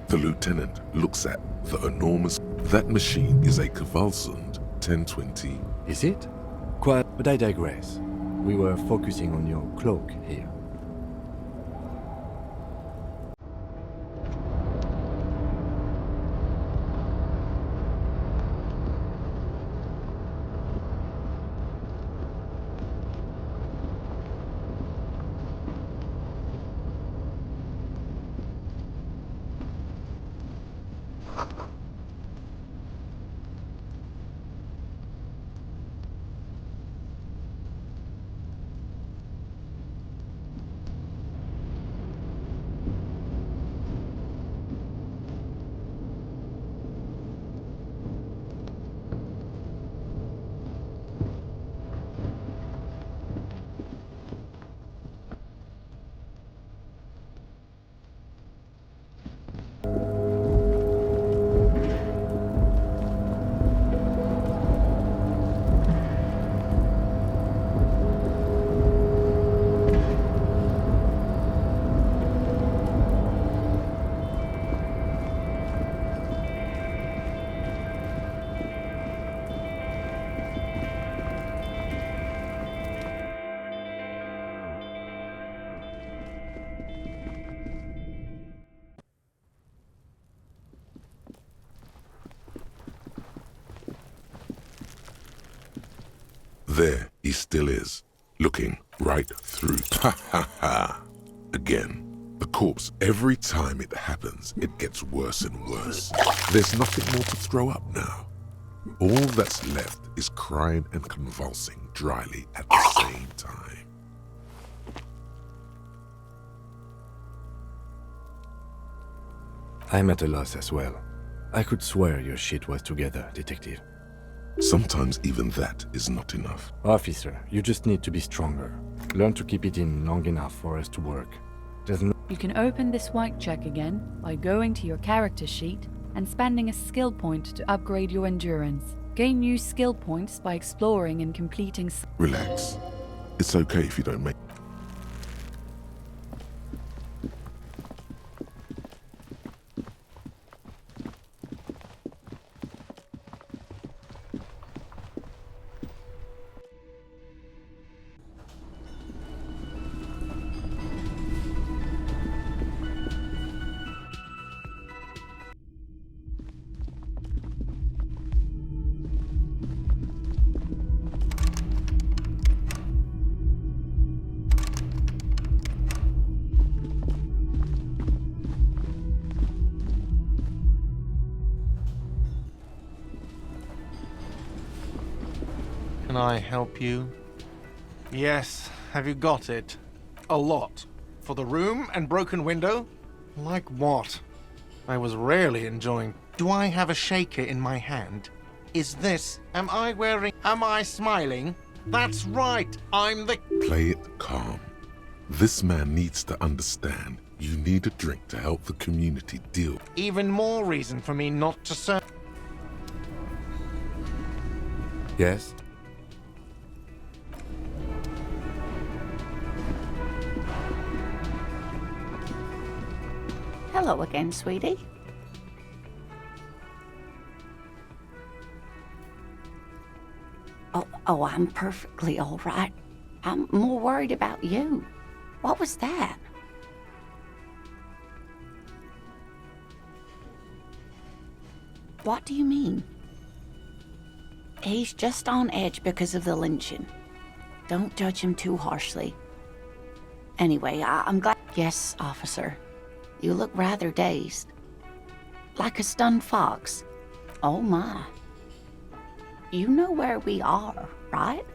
The lieutenant looks at the enormous... That machine is a Kvalsund 1020. Is it? Quite, but I digress. We were focusing on your cloak here. There he still is, looking right through. Ha ha ha. Again, the corpse. Every time it happens, it gets worse and worse. There's nothing more to throw up now. All that's left is crying and convulsing dryly at the same time. I'm at a loss as well. I could swear your shit was together, detective. Sometimes even that is not enough. Officer, you just need to be stronger. Learn to keep it in long enough for us to work. There's no... You can open this white check again by going to your character sheet and spending a skill point to upgrade your endurance. Gain new skill points by exploring and completing... Relax. It's okay if you don't make... Can I help you? Yes, have you got it? A lot. For the room and broken window? Like what? I was rarely enjoying... Do I have a shaker in my hand? Is this... Am I smiling? That's right, I'm the... Play it calm. This man needs to understand you need a drink to help the community deal. Even more reason for me not to serve... Yes? Hello again, sweetie. Oh, I'm perfectly all right. I'm more worried about you. What was that? What do you mean? He's just on edge because of the lynching. Don't judge him too harshly. Anyway, I'm glad... Yes, officer. You look rather dazed. Like a stunned fox. Oh my. You know where we are, right?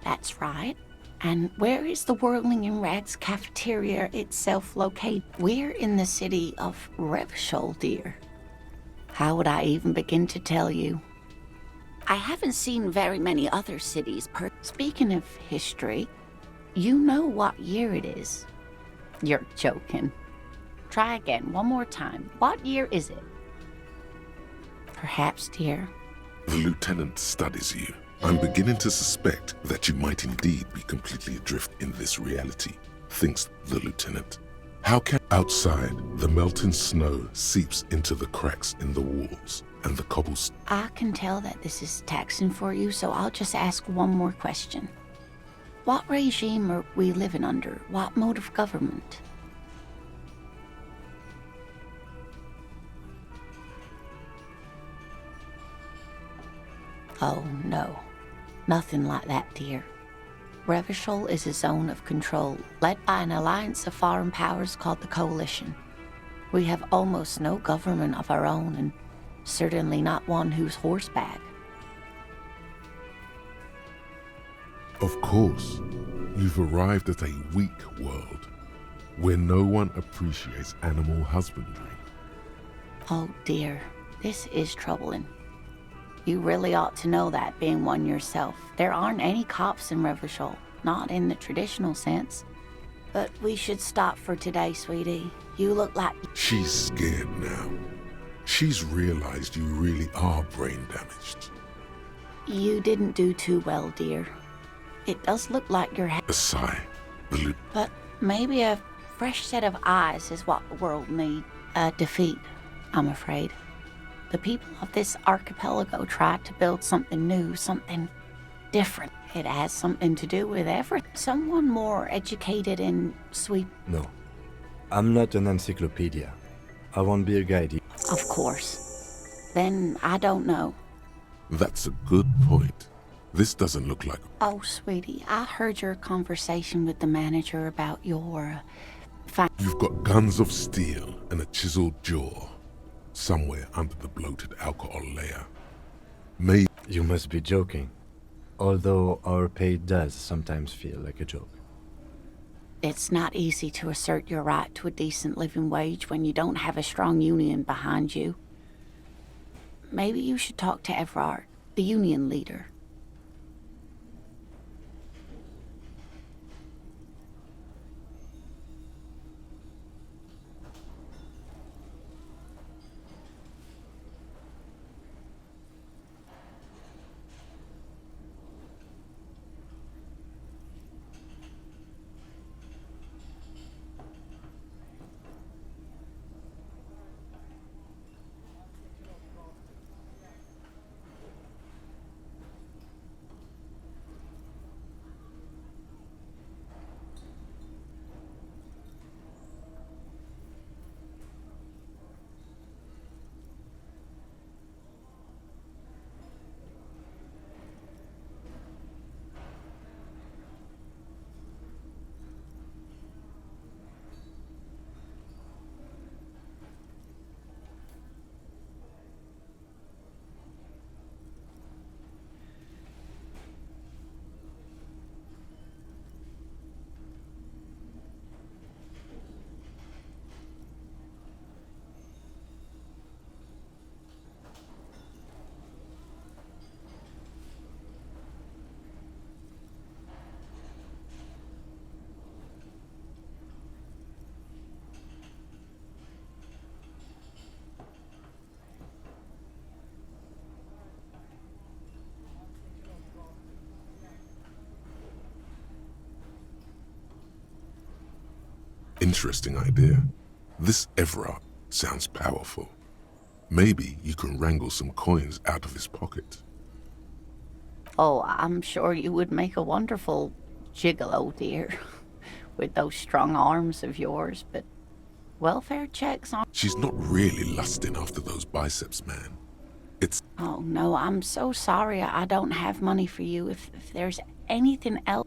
That's right. And where is the Whirling in Rags cafeteria itself located? We're in the city of Revachol, dear. How would I even begin to tell you? I haven't seen very many other cities. Speaking of history, you know what year it is. You're joking. Try again, one more time. What year is it? Perhaps, dear. The lieutenant studies you. I'm beginning to suspect that you might indeed be completely adrift in this reality, thinks the lieutenant. How can... Outside, the melting snow seeps into the cracks in the walls and the cobblestone. I can tell that this is taxing for you, so I'll just ask one more question. What regime are we living under? What mode of government? Oh, no. Nothing like that, dear. Revachol is a zone of control, led by an alliance of foreign powers called the Coalition. We have almost no government of our own, and certainly not one who's horseback. Of course, you've arrived at a weak world, where no one appreciates animal husbandry. Oh dear, this is troubling. You really ought to know that, being one yourself. There aren't any cops in Revachol, not in the traditional sense. But we should stop for today, sweetie. You look like... She's scared now. She's realized you really are brain damaged. You didn't do too well, dear. It does look like you're... A sigh. But maybe a fresh set of eyes is what the world needs. A defeat, I'm afraid. The people of this archipelago tried to build something new, something different. It has something to do with everything. Someone more educated and sweet. No. I'm not an encyclopedia. I won't be a guide. Of course. Then I don't know. That's a good point. This doesn't look like... Oh, sweetie, I heard your conversation with the manager about your... You've got guns of steel and a chiseled jaw somewhere under the bloated alcohol layer. Maybe... You must be joking. Although our pay does sometimes feel like a joke. It's not easy to assert your right to a decent living wage when you don't have a strong union behind you. Maybe you should talk to Everard, the union leader. Interesting idea. This Everard sounds powerful. Maybe you can wrangle some coins out of his pocket. Oh, I'm sure you would make a wonderful gigolo, dear, with those strong arms of yours, but welfare checks aren't... She's not really lusting after those biceps, man. It's... Oh, no, I'm so sorry I don't have money for you. If there's anything else...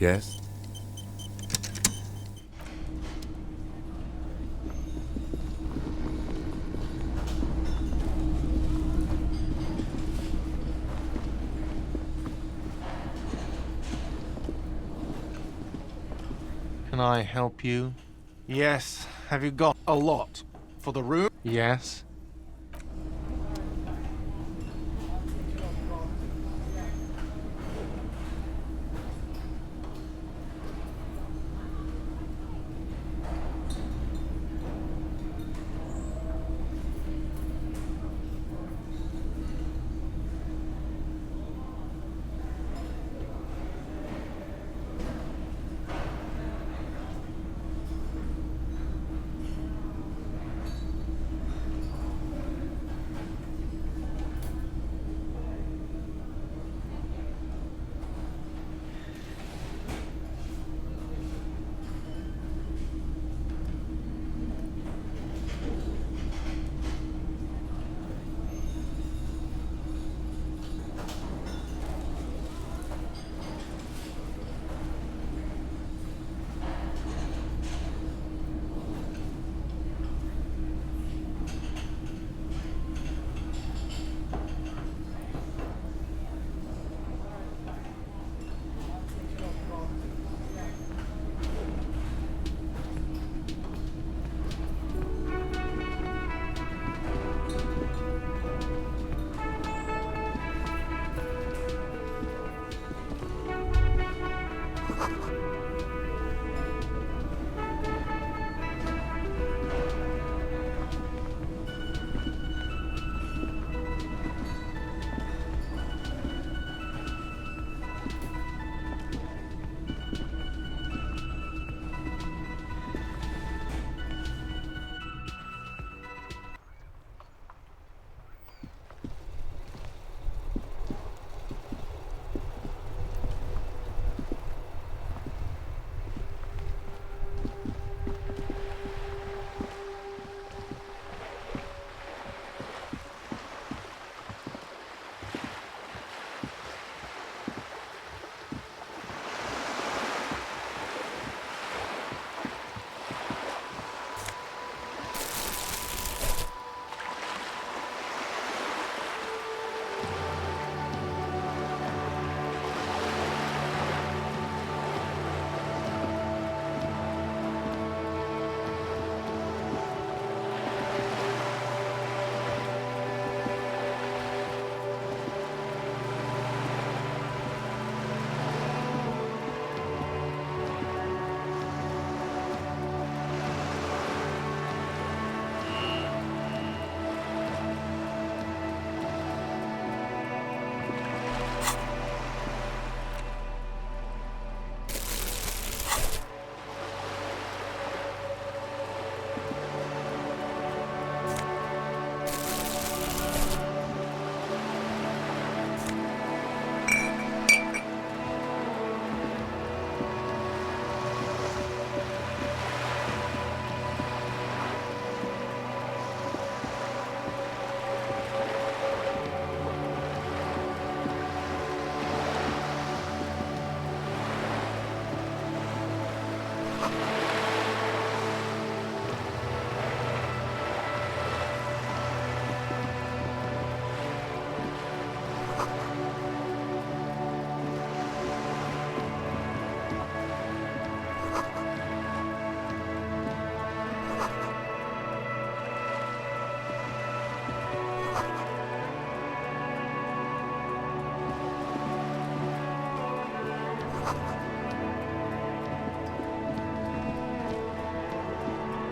Yes? Can I help you? Yes. Have you got a lot for the room? Yes.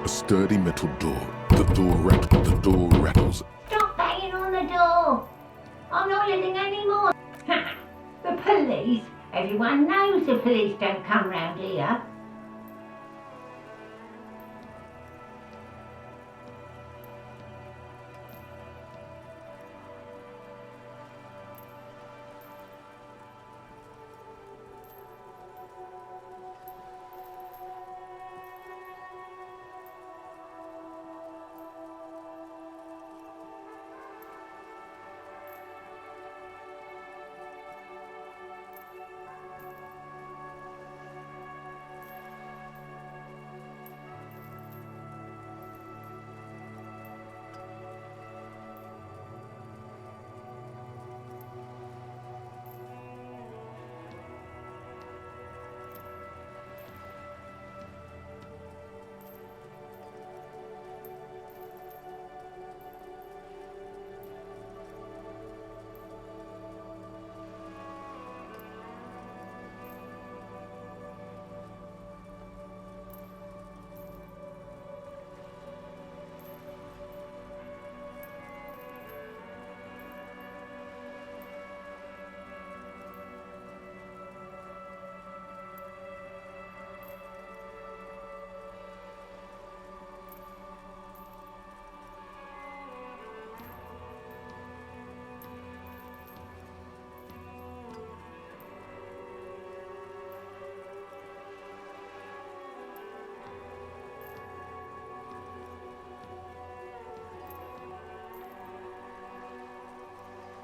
A sturdy metal door. The door rattles. Stop banging on the door! I'm not living anymore! The police? Everyone knows the police don't come round here.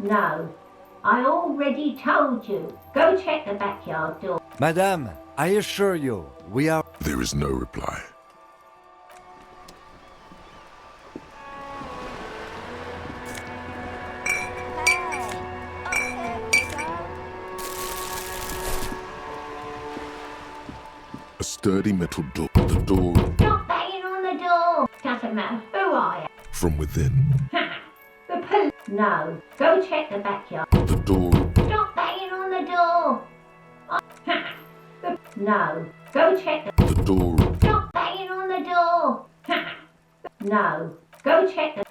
No. I already told you. Go check the backyard door. Madame, I assure you, we are... There is no reply. A sturdy metal door. The door Stop banging on the door! Doesn't matter who I am. from within. The police. No. Go check the backyard. The door Stop banging on the door! No. Go check the... the door Stop banging on the door! No. Go check the...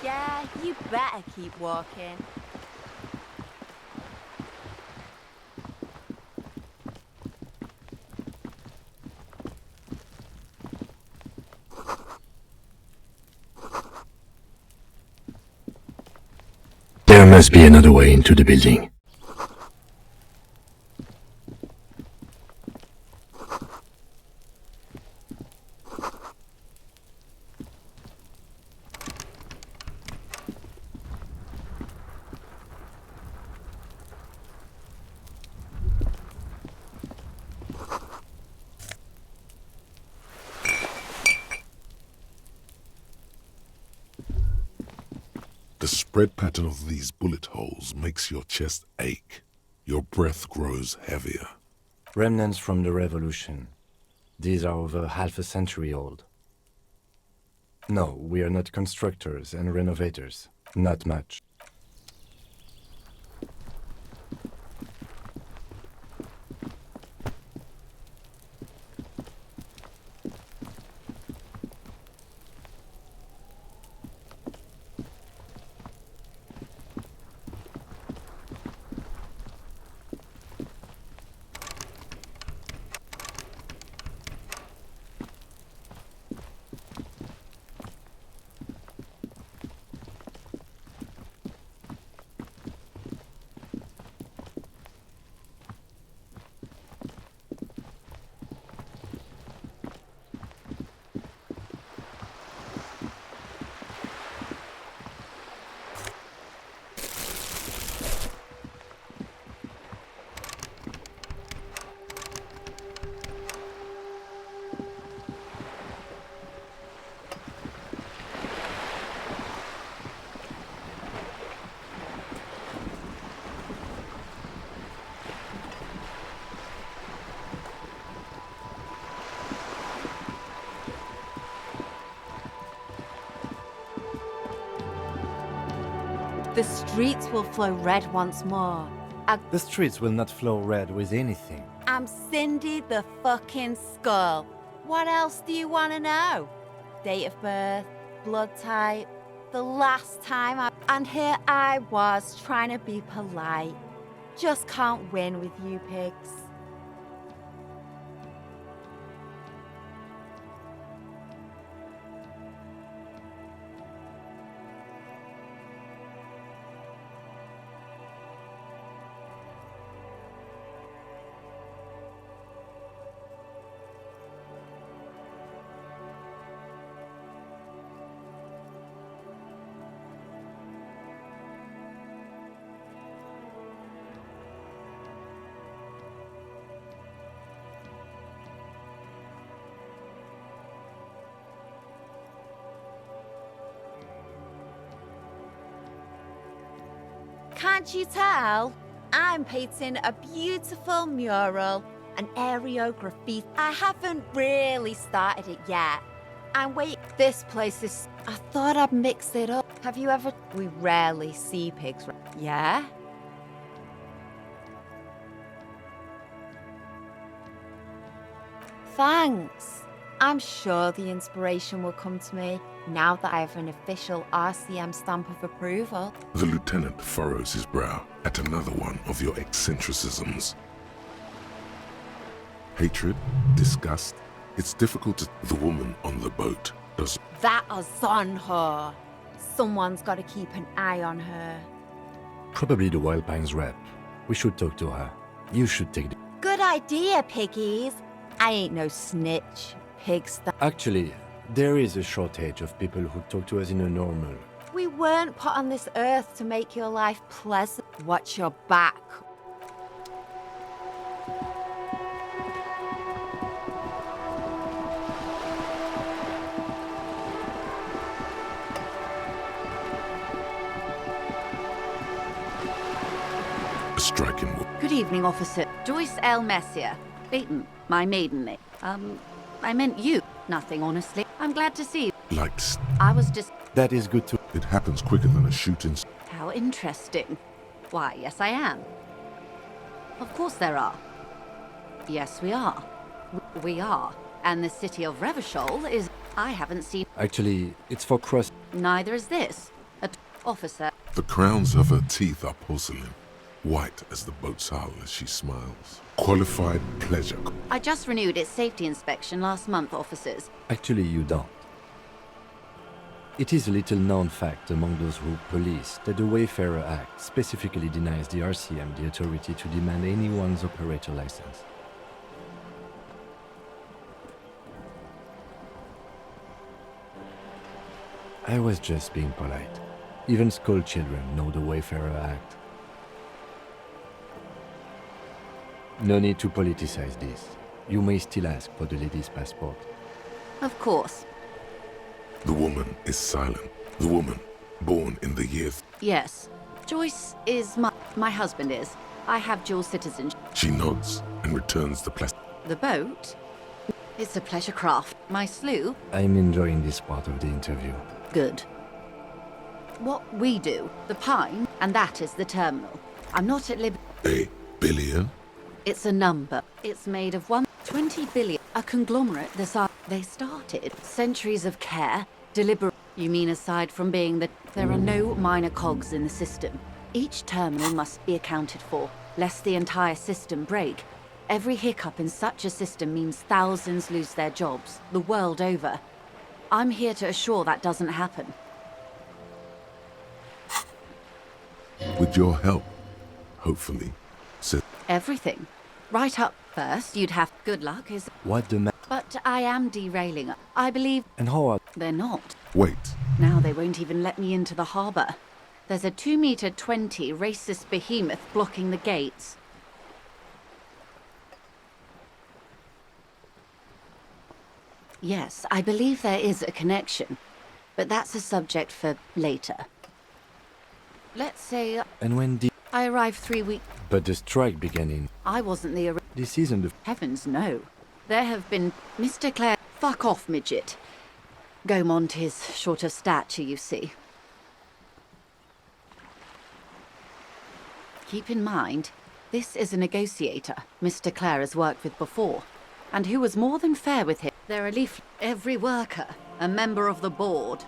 Yeah, you better keep walking. There must be another way into the building. The spread pattern of these bullet holes makes your chest ache. Your breath grows heavier. Remnants from the revolution. These are over half a century old. No, we are not constructors and renovators. Not much. The streets will flow red once more. The streets will not flow red with anything. I'm Cindy the fucking Skull. What else do you want to know? Date of birth, blood type, the last time I... And here I was trying to be polite. Just can't win with you pigs. Can't you tell? I'm painting a beautiful mural, an aerography. I haven't really started it yet. And wait, this place is... I thought I'd mix it up. Have you ever... We rarely see pigs, right? Yeah? Thanks. I'm sure the inspiration will come to me now that I have an official RCM stamp of approval. The lieutenant furrows his brow at another one of your eccentricisms. Hatred, disgust, it's difficult to... The woman on the boat does... That is on her. Someone's got to keep an eye on her. Probably the Wild Pines rep. We should talk to her. You should take the... Good idea, piggies. I ain't no snitch. Pigs. Actually, there is a shortage of people who talk to us in a normal... We weren't put on this earth to make your life pleasant. Watch your back. A striking... Good evening, officer. Joyce L. Messier. Leighton, my maiden name. I meant you. Nothing, honestly. I'm glad to see you. Like... I was just... That is good too. It happens quicker than a shooting... How interesting. Why, yes I am. Of course there are. Yes, we are. We are. And the city of Revachol is... I haven't seen... Actually, it's for cross... Neither is this. Officer. The crowns of her teeth are porcelain, white as the boat's hull as she smiles. Qualified pleasure. I just renewed its safety inspection last month, officers. Actually, you don't. It is a little known fact among those who police that the Wayfarer Act specifically denies the RCM the authority to demand anyone's operator license. I was just being polite. Even school children know the Wayfarer Act. No need to politicize this. You may still ask for the lady's passport. Of course. The woman is silent. The woman, born in the year... Yes. Joyce is my husband is. I have dual citizenship. She nods and returns the plastic... The boat? It's a pleasure craft. My sloop? I'm enjoying this part of the interview. Good. What we do, the Pine, and that is the terminal. I'm not at liberty... A billion? It's a number. It's made of 120 billion. A conglomerate the size... They started. Centuries of care, deliberate... You mean aside from being the... There are no minor cogs in the system. Each terminal must be accounted for, lest the entire system break. Every hiccup in such a system means thousands lose their jobs, the world over. I'm here to assure that doesn't happen. With your help, hopefully, said... Everything. Right up first, you'd have... Good luck is... What the But I am derailing. I believe... And how are... They're not. Wait. Now they won't even let me into the harbour. There's a 2-meter 20 racist behemoth blocking the gates. Yes, I believe there is a connection. But that's a subject for later. Let's say... And when did... I arrived 3 weeks... But the strike began in... I wasn't the... This isn't the... Heavens, no. There have been... Mr. Clare... Fuck off, midget. Gaumont is short of stature, you see. Keep in mind, this is a negotiator Mr. Clare has worked with before, and who was more than fair with him. There are every worker, a member of the board.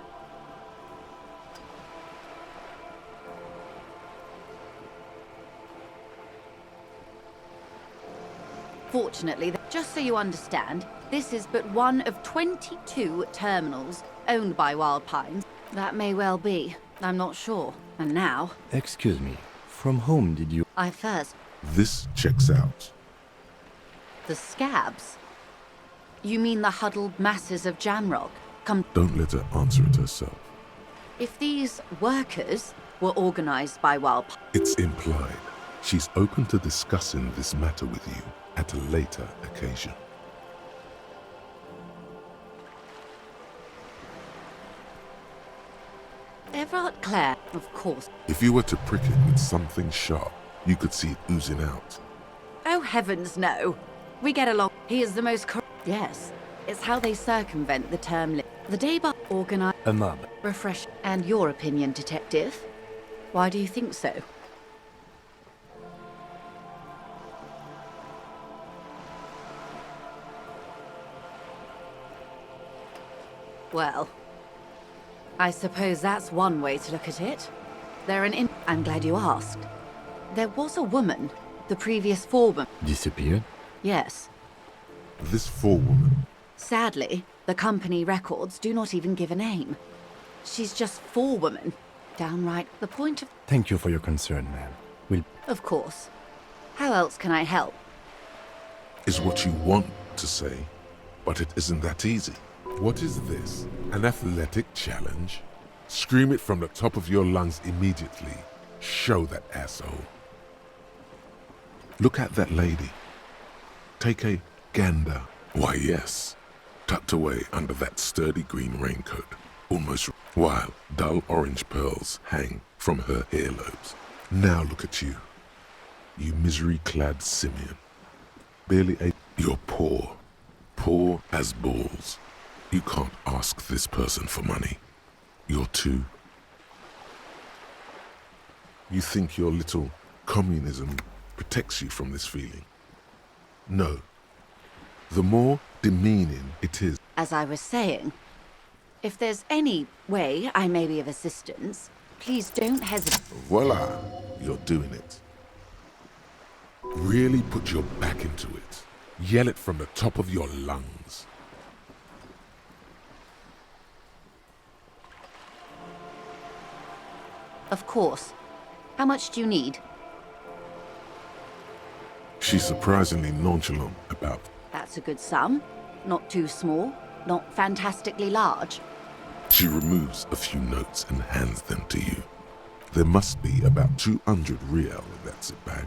Fortunately, just so you understand, this is but one of 22 terminals owned by Wild Pines. That may well be. I'm not sure. And now... Excuse me, from whom did you... I first... This checks out. The scabs? You mean the huddled masses of Jamrock? Come... Don't let her answer it herself. If these workers were organized by Wild Pines... It's implied. She's open to discussing this matter with you at a later occasion. Everard Clare, of course. If you were to prick it with something sharp, you could see it oozing out. Oh, heavens, no. We get along. He is the most Yes, it's how they circumvent the term The day bar organize... A mob. Refresh. And your opinion, detective? Why do you think so? Well, I suppose that's one way to look at it. I'm glad you asked. There was a woman, the previous forewoman. Disappeared? Yes. This forewoman? Sadly, the company records do not even give a name. She's just forewoman. Downright the point of... Thank you for your concern, ma'am. We'll... Of course. How else can I help? Is what you want to say, but it isn't that easy. What is this? An athletic challenge? Scream it from the top of your lungs immediately. Show that asshole. Look at that lady. Take a gander. Why, yes. Tucked away under that sturdy green raincoat, almost while dull orange pearls hang from her earlobes. Now look at you. You misery-clad simian. Barely a... You're poor. Poor as balls. You can't ask this person for money. You're too... You think your little communism protects you from this feeling? No. The more demeaning it is... As I was saying, if there's any way I may be of assistance, please don't hesitate. Voila! You're doing it. Really put your back into it. Yell it from the top of your lungs. Of course. How much do you need? She's surprisingly nonchalant about... That's a good sum. Not too small, not fantastically large. She removes a few notes and hands them to you. There must be about 200 real in that zip bag.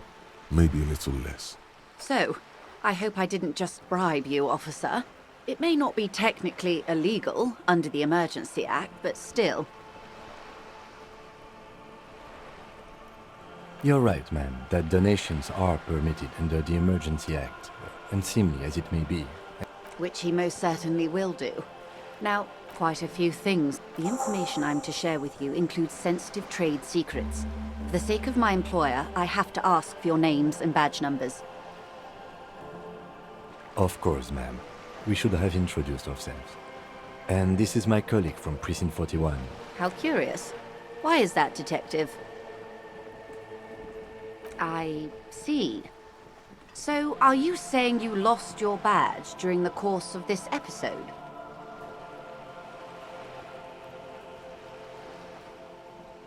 Maybe a little less. So, I hope I didn't just bribe you, officer. It may not be technically illegal under the Emergency Act, but still... You're right, ma'am, that donations are permitted under the Emergency Act, unseemly as it may be. Which he most certainly will do. Now, quite a few things. The information I'm to share with you includes sensitive trade secrets. For the sake of my employer, I have to ask for your names and badge numbers. Of course, ma'am. We should have introduced ourselves. And this is my colleague from Precinct 41. How curious. Why is that, detective? I see. So, are you saying you lost your badge during the course of this episode?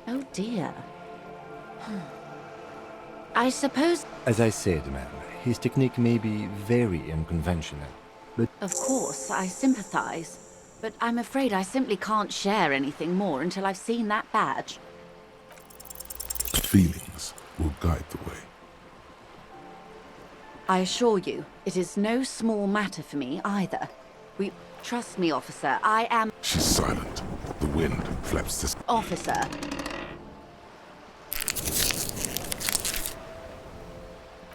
Oh dear. I suppose... As I said, ma'am, his technique may be very unconventional, but... Of course, I sympathize. But I'm afraid I simply can't share anything more until I've seen that badge. Feelings will guide the way. I assure you, it is no small matter for me either. Trust me, officer, I am... She's silent. The wind flaps this... Officer.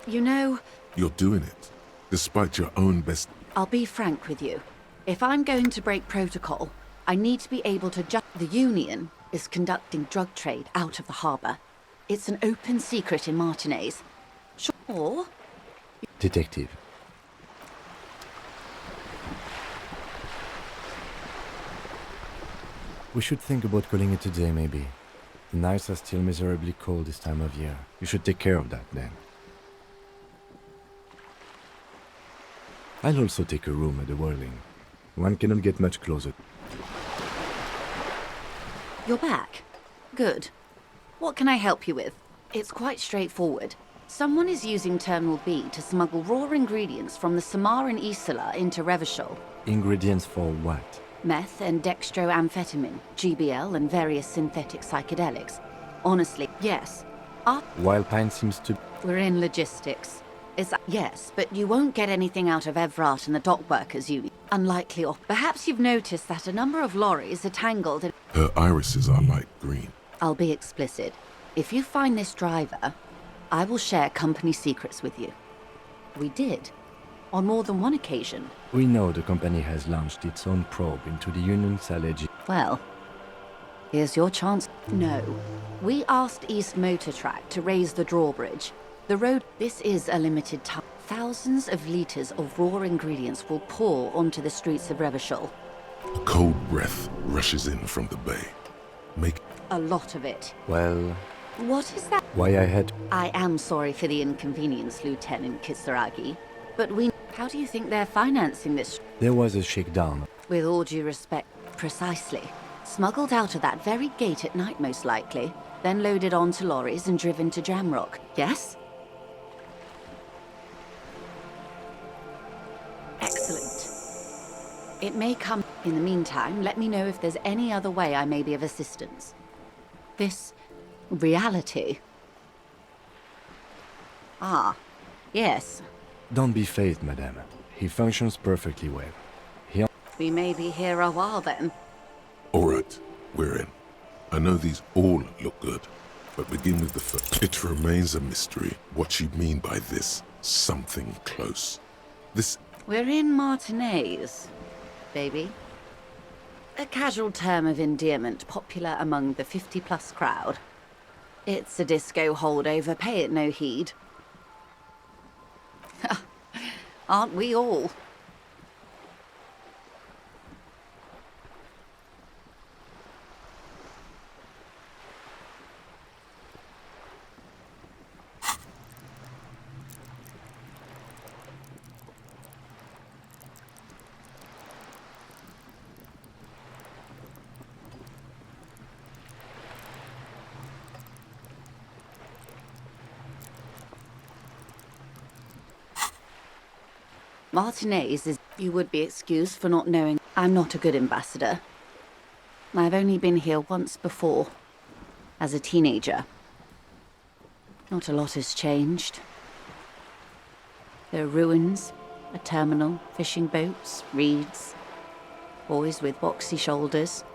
You know... You're doing it, despite your own best... I'll be frank with you. If I'm going to break protocol, I need to be able to The Union is conducting drug trade out of the harbour. It's an open secret in Martinez. Sure. Detective. We should think about calling it a day, maybe. The nights are still miserably cold this time of year. You should take care of that then. I'll also take a room at the Whirling. One cannot get much closer. You're back. Good. What can I help you with? It's quite straightforward. Someone is using Terminal B to smuggle raw ingredients from the Samar and Isola into Revachol. Ingredients for what? Meth and dextroamphetamine, GBL and various synthetic psychedelics. Honestly, yes. Wild Pine seems to... We're in logistics. Yes, but you won't get anything out of Evrat and the dock workers union. Unlikely, or perhaps you've noticed that a number of lorries are tangled in... Her irises are light green. I'll be explicit. If you find this driver, I will share company secrets with you. We did. On more than one occasion. We know the company has launched its own probe into the Union Salegi. Well, here's your chance. No. We asked East Motor Track to raise the drawbridge. The road... This is a limited time. Thousands of liters of raw ingredients will pour onto the streets of Revachol. A cold breath rushes in from the bay. Make... A lot of it. Well... What is that? Why I had... I am sorry for the inconvenience, Lieutenant Kisaragi. But we... How do you think they're financing this? There was a shakedown. With all due respect, precisely. Smuggled out of that very gate at night, most likely. Then loaded onto lorries and driven to Jamrock. Yes? Excellent. It may come... In the meantime, let me know if there's any other way I may be of assistance. This... reality. Ah, yes. Don't be phased, madame. He functions perfectly well. We may be here a while then. All right, we're in. I know these all look good, but begin with the first. It remains a mystery what you mean by this something close. This... We're in Martinez, baby. A casual term of endearment popular among the 50-plus crowd. It's a disco holdover, pay it no heed. Aren't we all? Martinez is... You would be excused for not knowing I'm not a good ambassador. I've only been here once before, as a teenager. Not a lot has changed. There are ruins, a terminal, fishing boats, reeds, boys with boxy shoulders.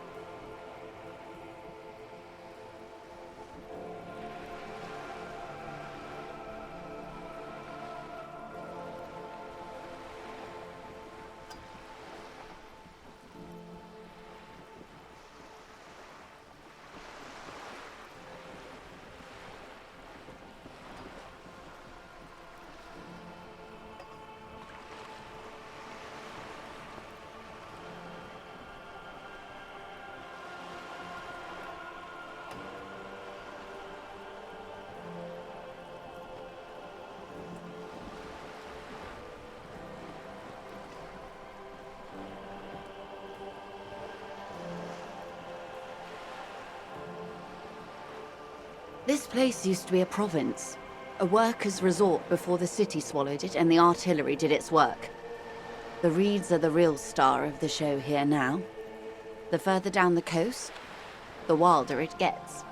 This place used to be a province, a workers' resort before the city swallowed it and the artillery did its work. The reeds are the real star of the show here now. The further down the coast, the wilder it gets.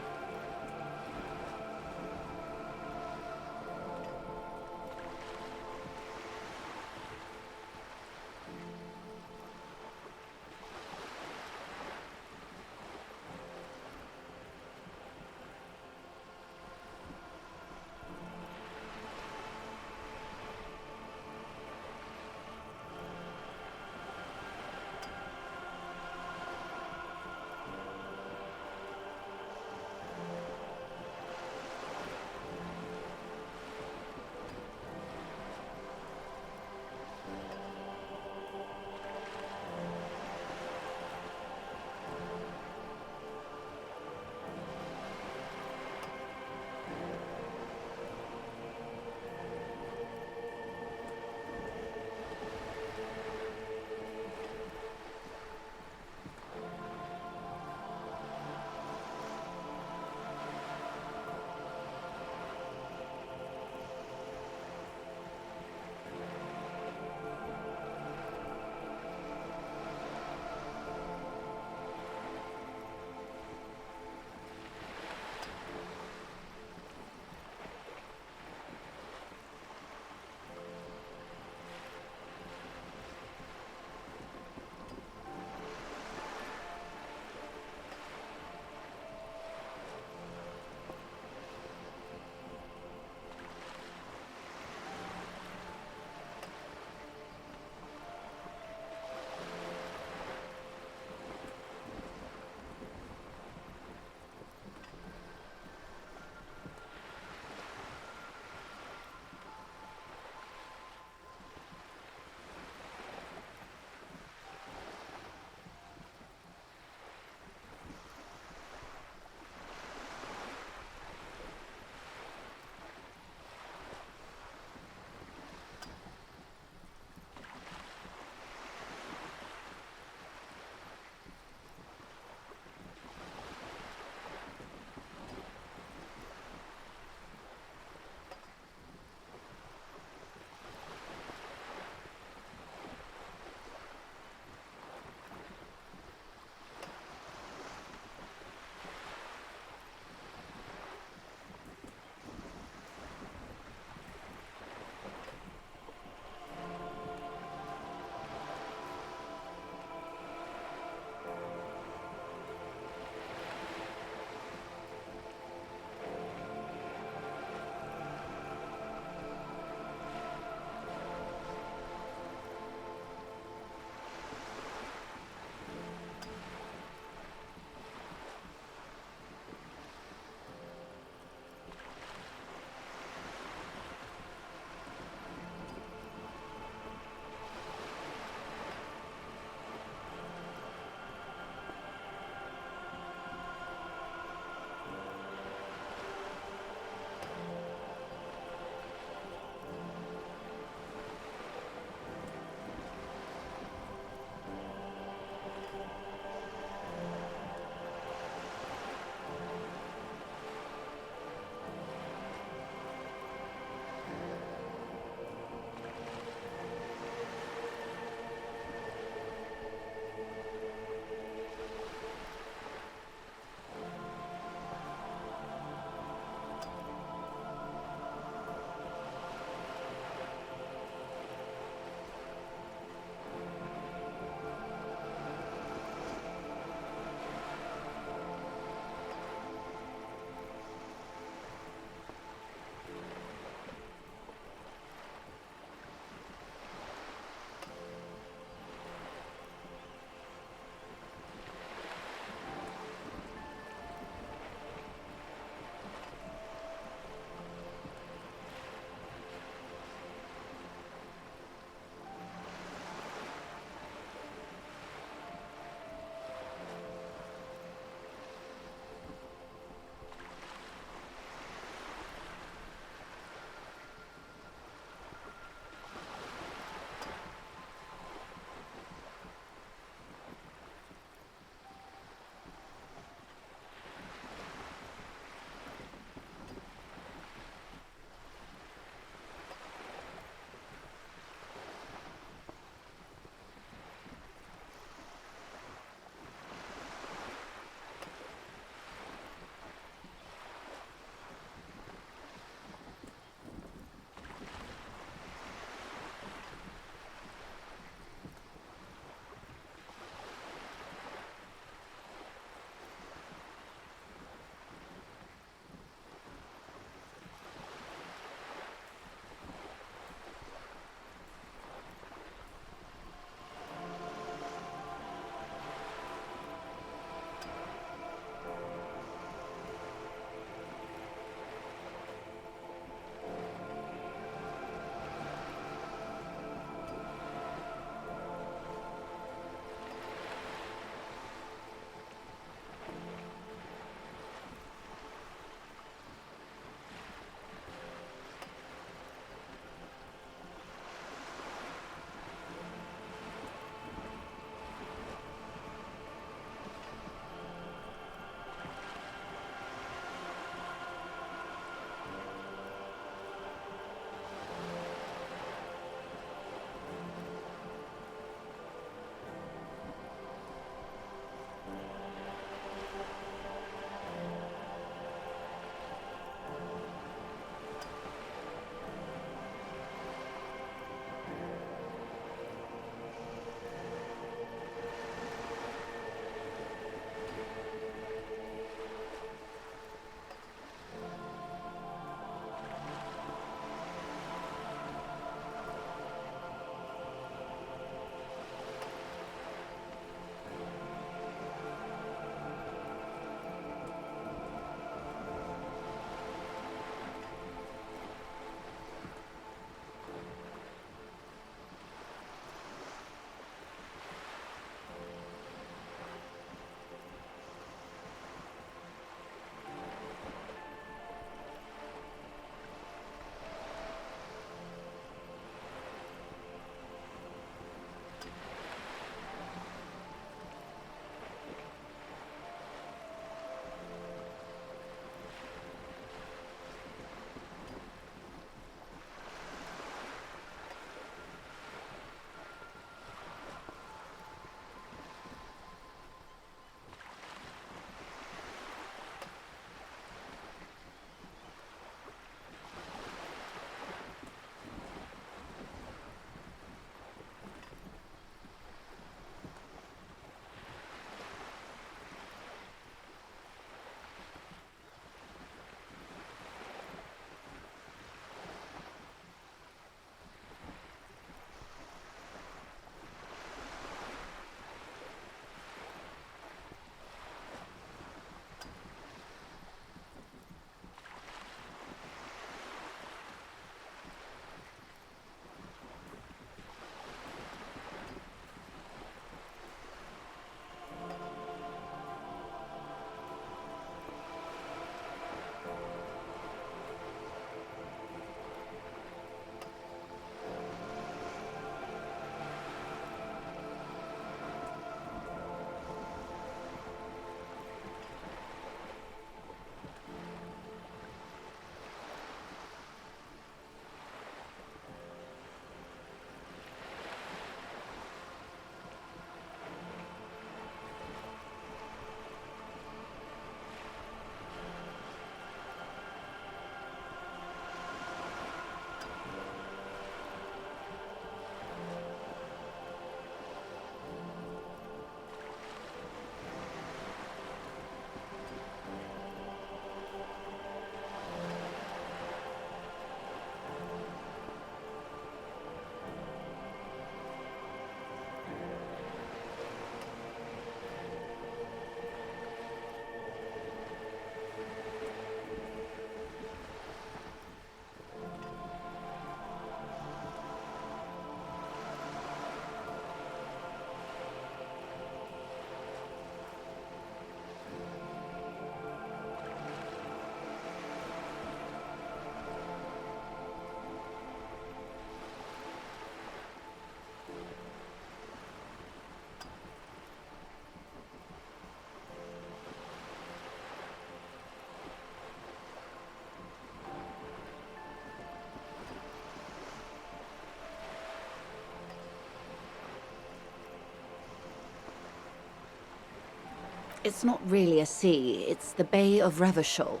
It's not really a sea, it's the Bay of Revachol.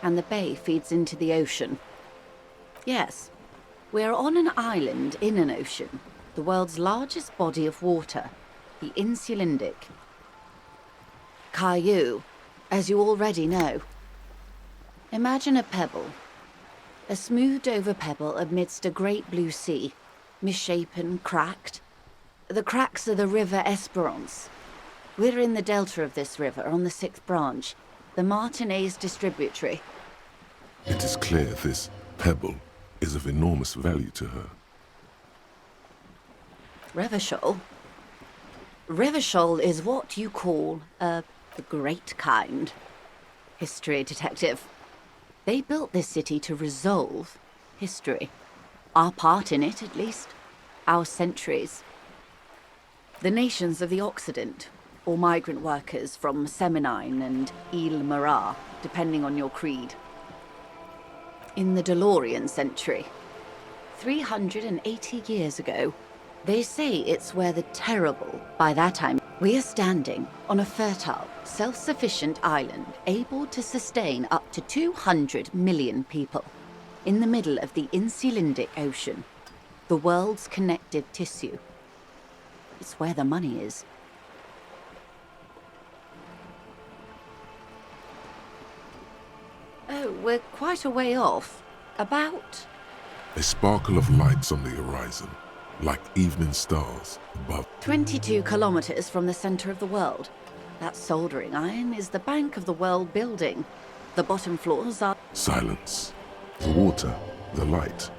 And the bay feeds into the ocean. Yes, we're on an island in an ocean, the world's largest body of water, the Insulindic. Caillou, as you already know. Imagine a pebble. A smoothed-over pebble amidst a great blue sea, misshapen, cracked. The cracks are the River Esperance. We're in the delta of this river, on the 6th branch, the Martinez distributary. It is clear this pebble is of enormous value to her. Revachol? Revachol is what you call the great kind. History detective. They built this city to resolve history. Our part in it, at least. Our centuries. The nations of the Occident, or migrant workers from Seminine and Ile Marat, depending on your creed. In the DeLorean century, 380 years ago, they say it's where the terrible, by that time, we are standing on a fertile, self-sufficient island able to sustain up to 200 million people in the middle of the Insulindic Ocean, the world's connective tissue. It's where the money is. Oh, we're quite a way off. About... A sparkle of lights on the horizon, like evening stars above. 22 kilometers from the center of the world. That soldering iron is the bank of the world building. The bottom floors are... Silence. The water, the light.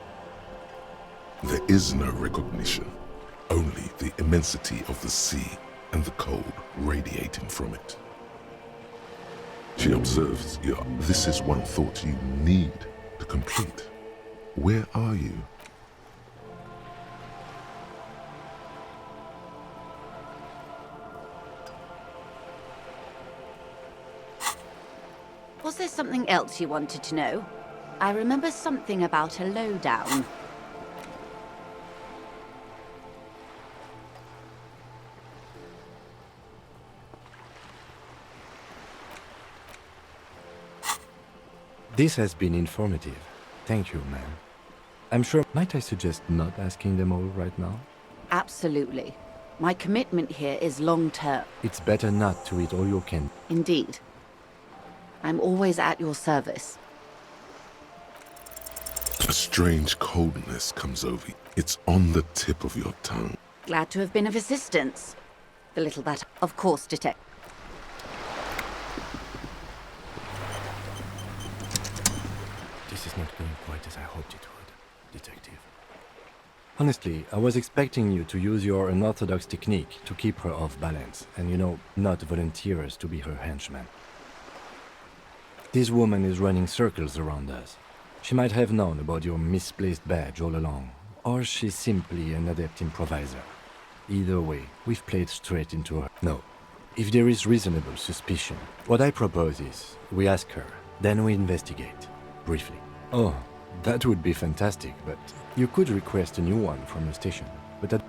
There is no recognition. Only the immensity of the sea and the cold radiating from it. She observes this is one thought you need to complete. Where are you? Was there something else you wanted to know? I remember something about a lowdown. This has been informative. Thank you, ma'am. I'm sure... Might I suggest not asking them all right now? Absolutely. My commitment here is long-term. It's better not to eat all you can. Indeed. I'm always at your service. A strange coldness comes over you. It's on the tip of your tongue. Glad to have been of assistance. The little that, of course, detect. This is not going quite as I hoped it would, detective. Honestly, I was expecting you to use your unorthodox technique to keep her off balance, and not volunteer us to be her henchman. This woman is running circles around us. She might have known about your misplaced badge all along, or she's simply an adept improviser. Either way, we've played straight into her. No, if there is reasonable suspicion, what I propose is, we ask her, then we investigate, briefly. Oh, that would be fantastic, but you could request a new one from the station, but that...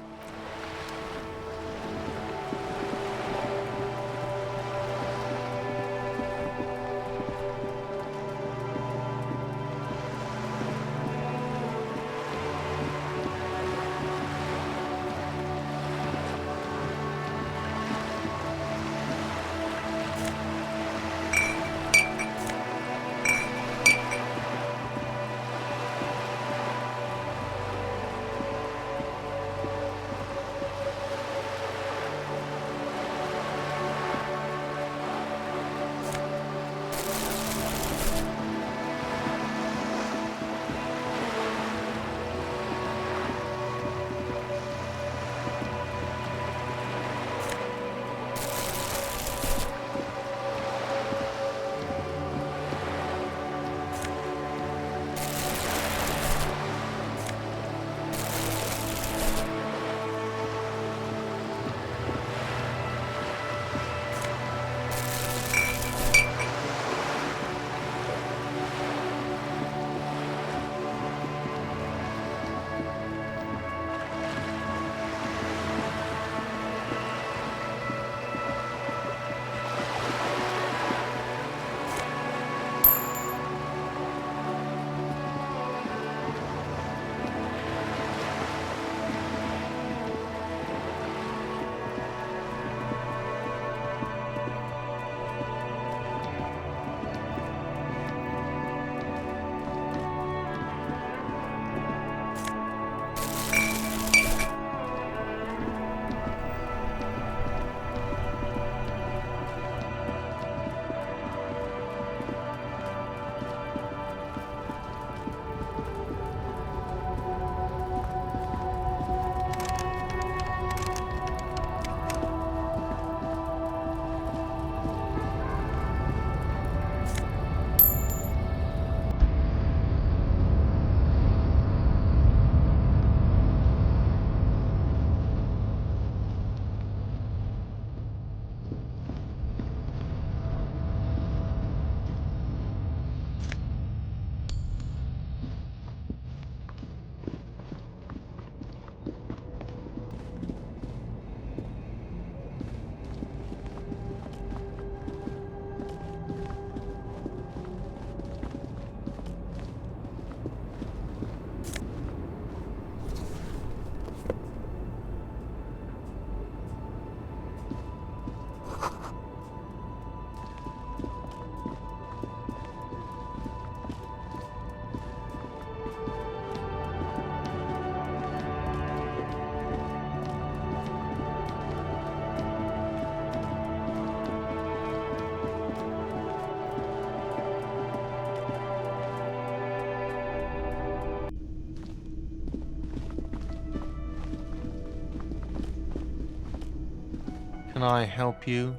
Can I help you?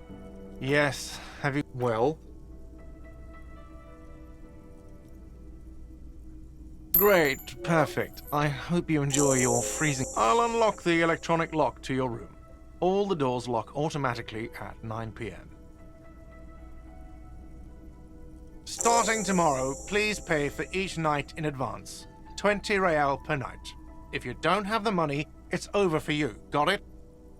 Yes. Have you... Well? Great. Perfect. I hope you enjoy your freezing... I'll unlock the electronic lock to your room. All the doors lock automatically at 9 p.m. Starting tomorrow, please pay for each night in advance. 20 real per night. If you don't have the money, it's over for you. Got it?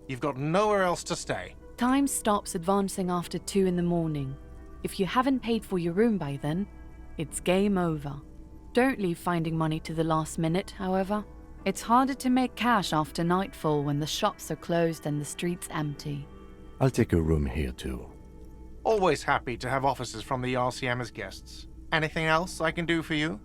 You've got nowhere else to stay. Time stops advancing after 2 in the morning. If you haven't paid for your room by then, it's game over. Don't leave finding money to the last minute, however. It's harder to make cash after nightfall when the shops are closed and the streets empty. I'll take a room here too. Always happy to have officers from the RCM as guests. Anything else I can do for you?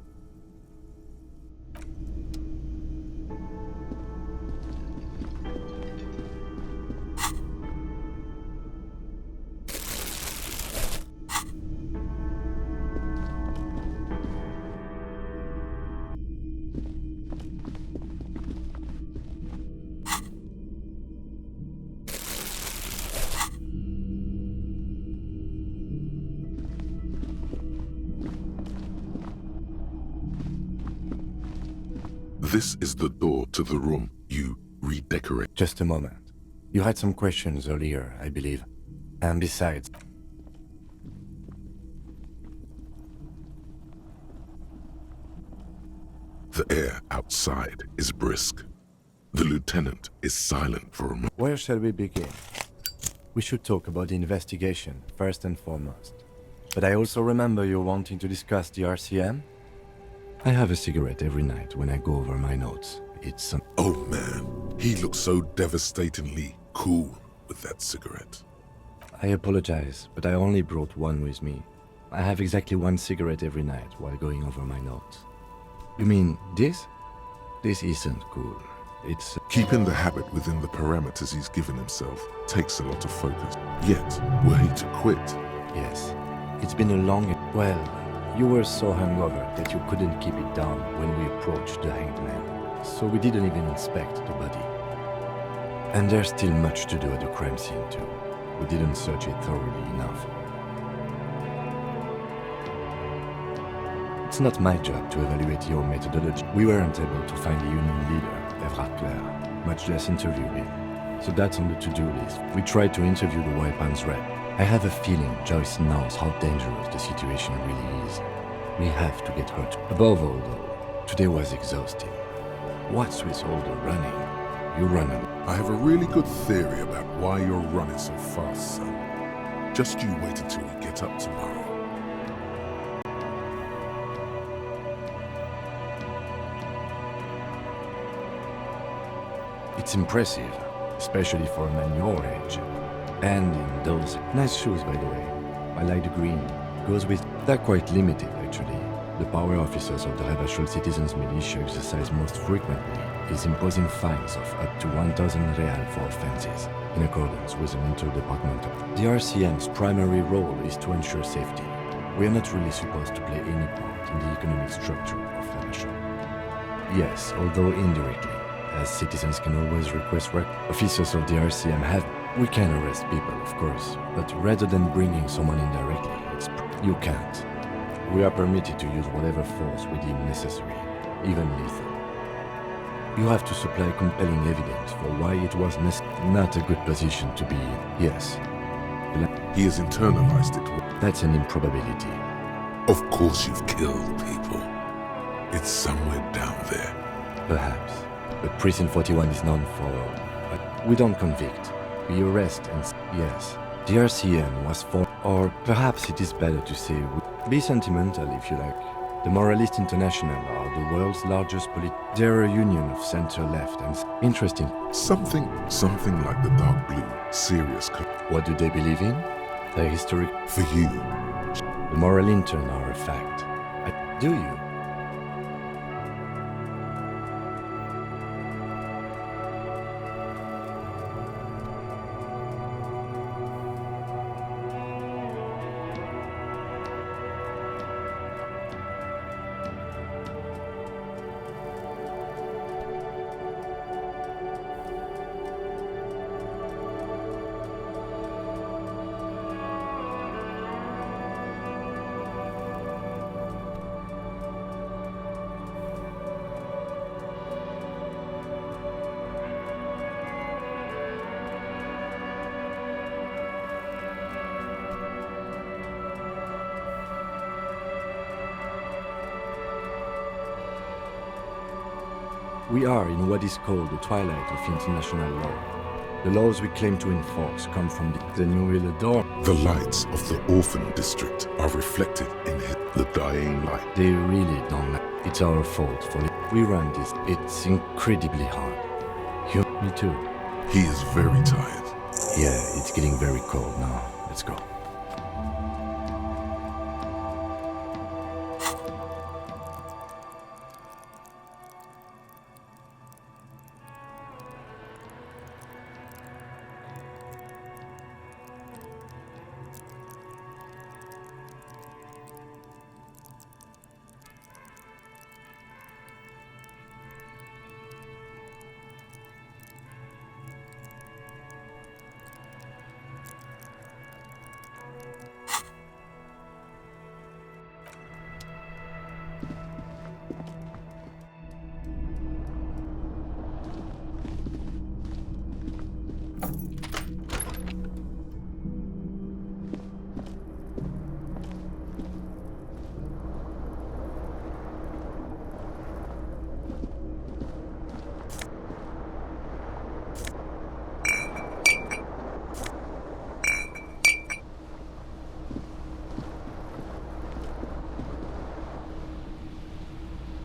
This is the door to the room you redecorate. Just a moment. You had some questions earlier, I believe. And besides... The air outside is brisk. The lieutenant is silent for a moment. Where shall we begin? We should talk about the investigation, first and foremost. But I also remember you wanting to discuss the RCM? I have a cigarette every night when I go over my notes. It's Oh man, he looks so devastatingly cool with that cigarette. I apologize, but I only brought one with me. I have exactly one cigarette every night while going over my notes. You mean this? This isn't cool. It's... Keeping the habit within the parameters he's given himself takes a lot of focus. Yet, were he to quit... Yes. It's been a long... Well, you were so hungover that you couldn't keep it down when we approached the hanged man. So we didn't even inspect the body. And there's still much to do at the crime scene too. We didn't search it thoroughly enough. It's not my job to evaluate your methodology. We weren't able to find the union leader, Evrard Claire, much less interview him. So that's on the to-do list. We tried to interview the White Palms rep. I have a feeling Joyce knows how dangerous the situation really is. We have to get her to... Above all though, today was exhausting. What's with all the running? You run a... I have a really good theory about why you're running so fast, son. Just you wait until we get up tomorrow. It's impressive, especially for a man your age. And in those nice shoes, by the way. I like the green. Goes with... They're quite limited, actually. The power officers of the Rebachol Citizens Militia exercise most frequently is imposing fines of up to 1,000 real for offenses, in accordance with an interdepartmental. The RCM's primary role is to ensure safety. We are not really supposed to play any part in the economic structure of Rebachol. Yes, although indirectly, as citizens can always request officers of the RCM have... We can arrest people, of course, but rather than bringing someone in directly, you can't. We are permitted to use whatever force we deem necessary, even lethal. You have to supply compelling evidence for why it was not a good position to be in. Yes. He has internalized it. That's an improbability. Of course you've killed people. It's somewhere down there. Perhaps. But Precinct 41 is known for... we don't convict. We arrest and... Yes. The RCM was for... Or perhaps it is better to say... Be sentimental if you like. The Moralist International are the world's largest They're a union of center-left and... Interesting. Something like the dark blue, serious... What do they believe in? Their historic... For you. The moral intern are a fact. Do you? We are in what is called the twilight of international law. The laws we claim to enforce come from the New Illador. The lights of the orphan district are reflected in the dying light. They really don't like. It's our fault for it. We run this. It's incredibly hard. Me too. He is very tired. Yeah, it's getting very cold now. Let's go.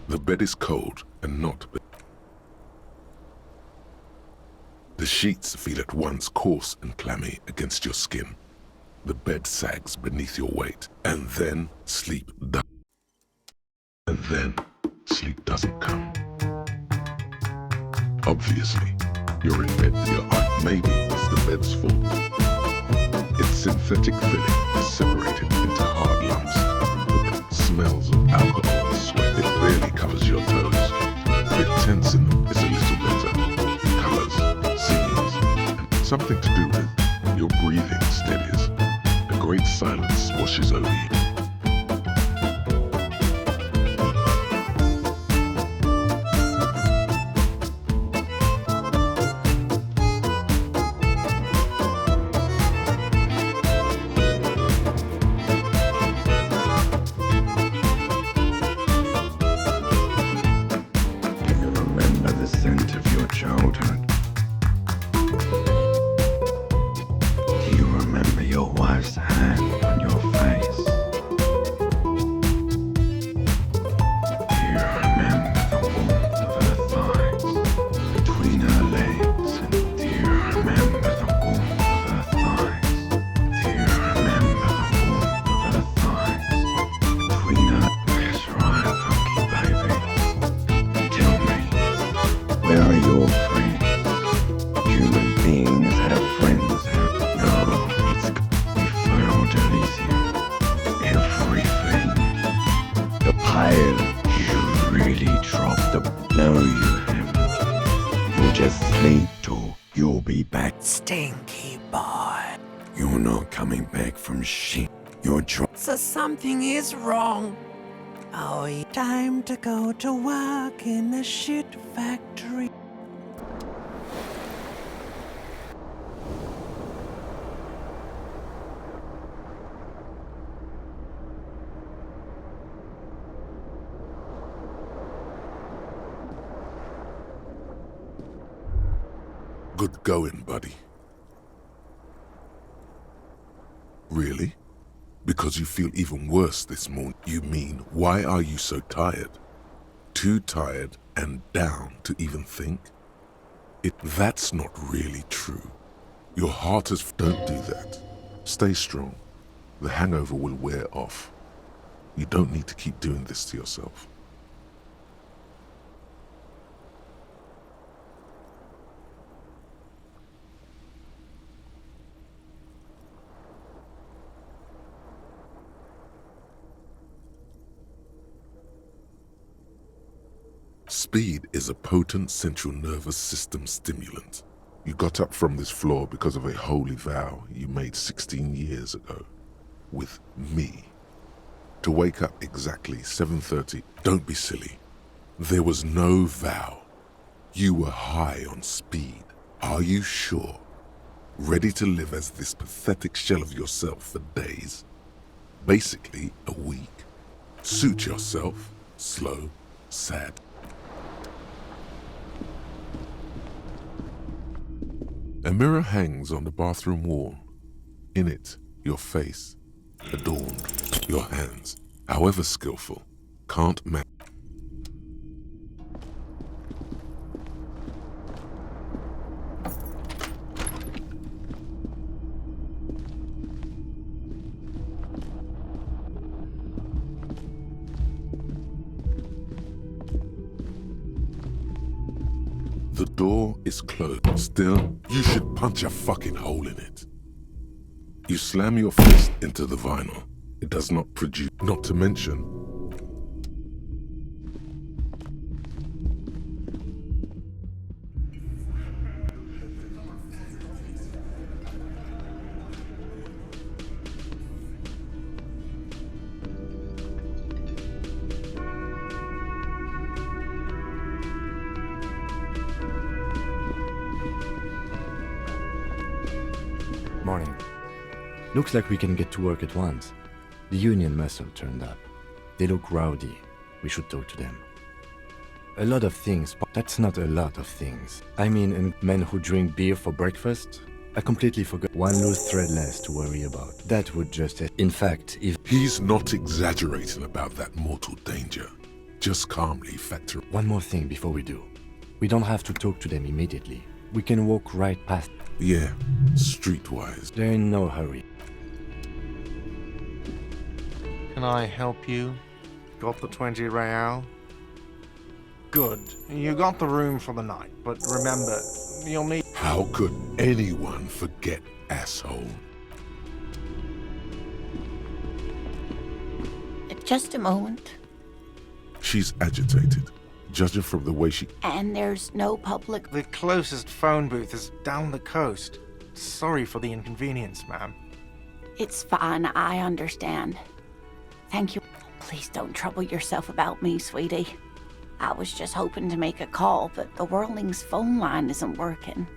The bed is cold and not. The sheets feel at once coarse and clammy against your skin. The bed sags beneath your weight, and then sleep does. And then sleep doesn't come. Obviously, you're in bed with your aunt. Maybe it's the bed's fault. Its synthetic filling is separated into hard lumps. The bed smells of alcohol and sweat. It barely covers your toes. The tense in them is a little better. Colors, scenes, and something to do with your breathing steadies. A great silence washes over you. Stinky boy. You're not coming back from shit. You're drunk. So something is wrong. Oh, time to go to work in the shit factory. Good going, buddy. Really? Because you feel even worse this morning. You mean, why are you so tired? Too tired and down to even think? That's not really true. Your heart is... Don't do that. Stay strong. The hangover will wear off. You don't need to keep doing this to yourself. Speed is a potent central nervous system stimulant. You got up from this floor because of a holy vow you made 16 years ago. With me. To wake up exactly 7:30. Don't be silly. There was no vow. You were high on speed. Are you sure? Ready to live as this pathetic shell of yourself for days? Basically, a week. Suit yourself. Slow. Sad. A mirror hangs on the bathroom wall. In it, your face, adorned, your hands, however skillful, can't match. The door is closed. Still, you should punch a fucking hole in it. You slam your fist into the vinyl. It does not produce, not to mention, Morning. Looks like we can get to work at once. The union muscle turned up. They look rowdy. We should talk to them. A lot of things, but that's not a lot of things. I mean, men who drink beer for breakfast? I completely forgot. One loose thread less to worry about. That would just... In fact, if... He's not exaggerating about that mortal danger. Just calmly factor... One more thing before we do. We don't have to talk to them immediately. We can walk right past... Yeah, streetwise. They're in no hurry. Can I help you? Got the 20 real? Good. You got the room for the night, but remember, you'll need... How could anyone forget, asshole? Just a moment. She's agitated, judging from the way she... And there's no public... The closest phone booth is down the coast. Sorry for the inconvenience, ma'am. It's fine, I understand. Thank you. Please don't trouble yourself about me, sweetie. I was just hoping to make a call, but the Whirling's phone line isn't working.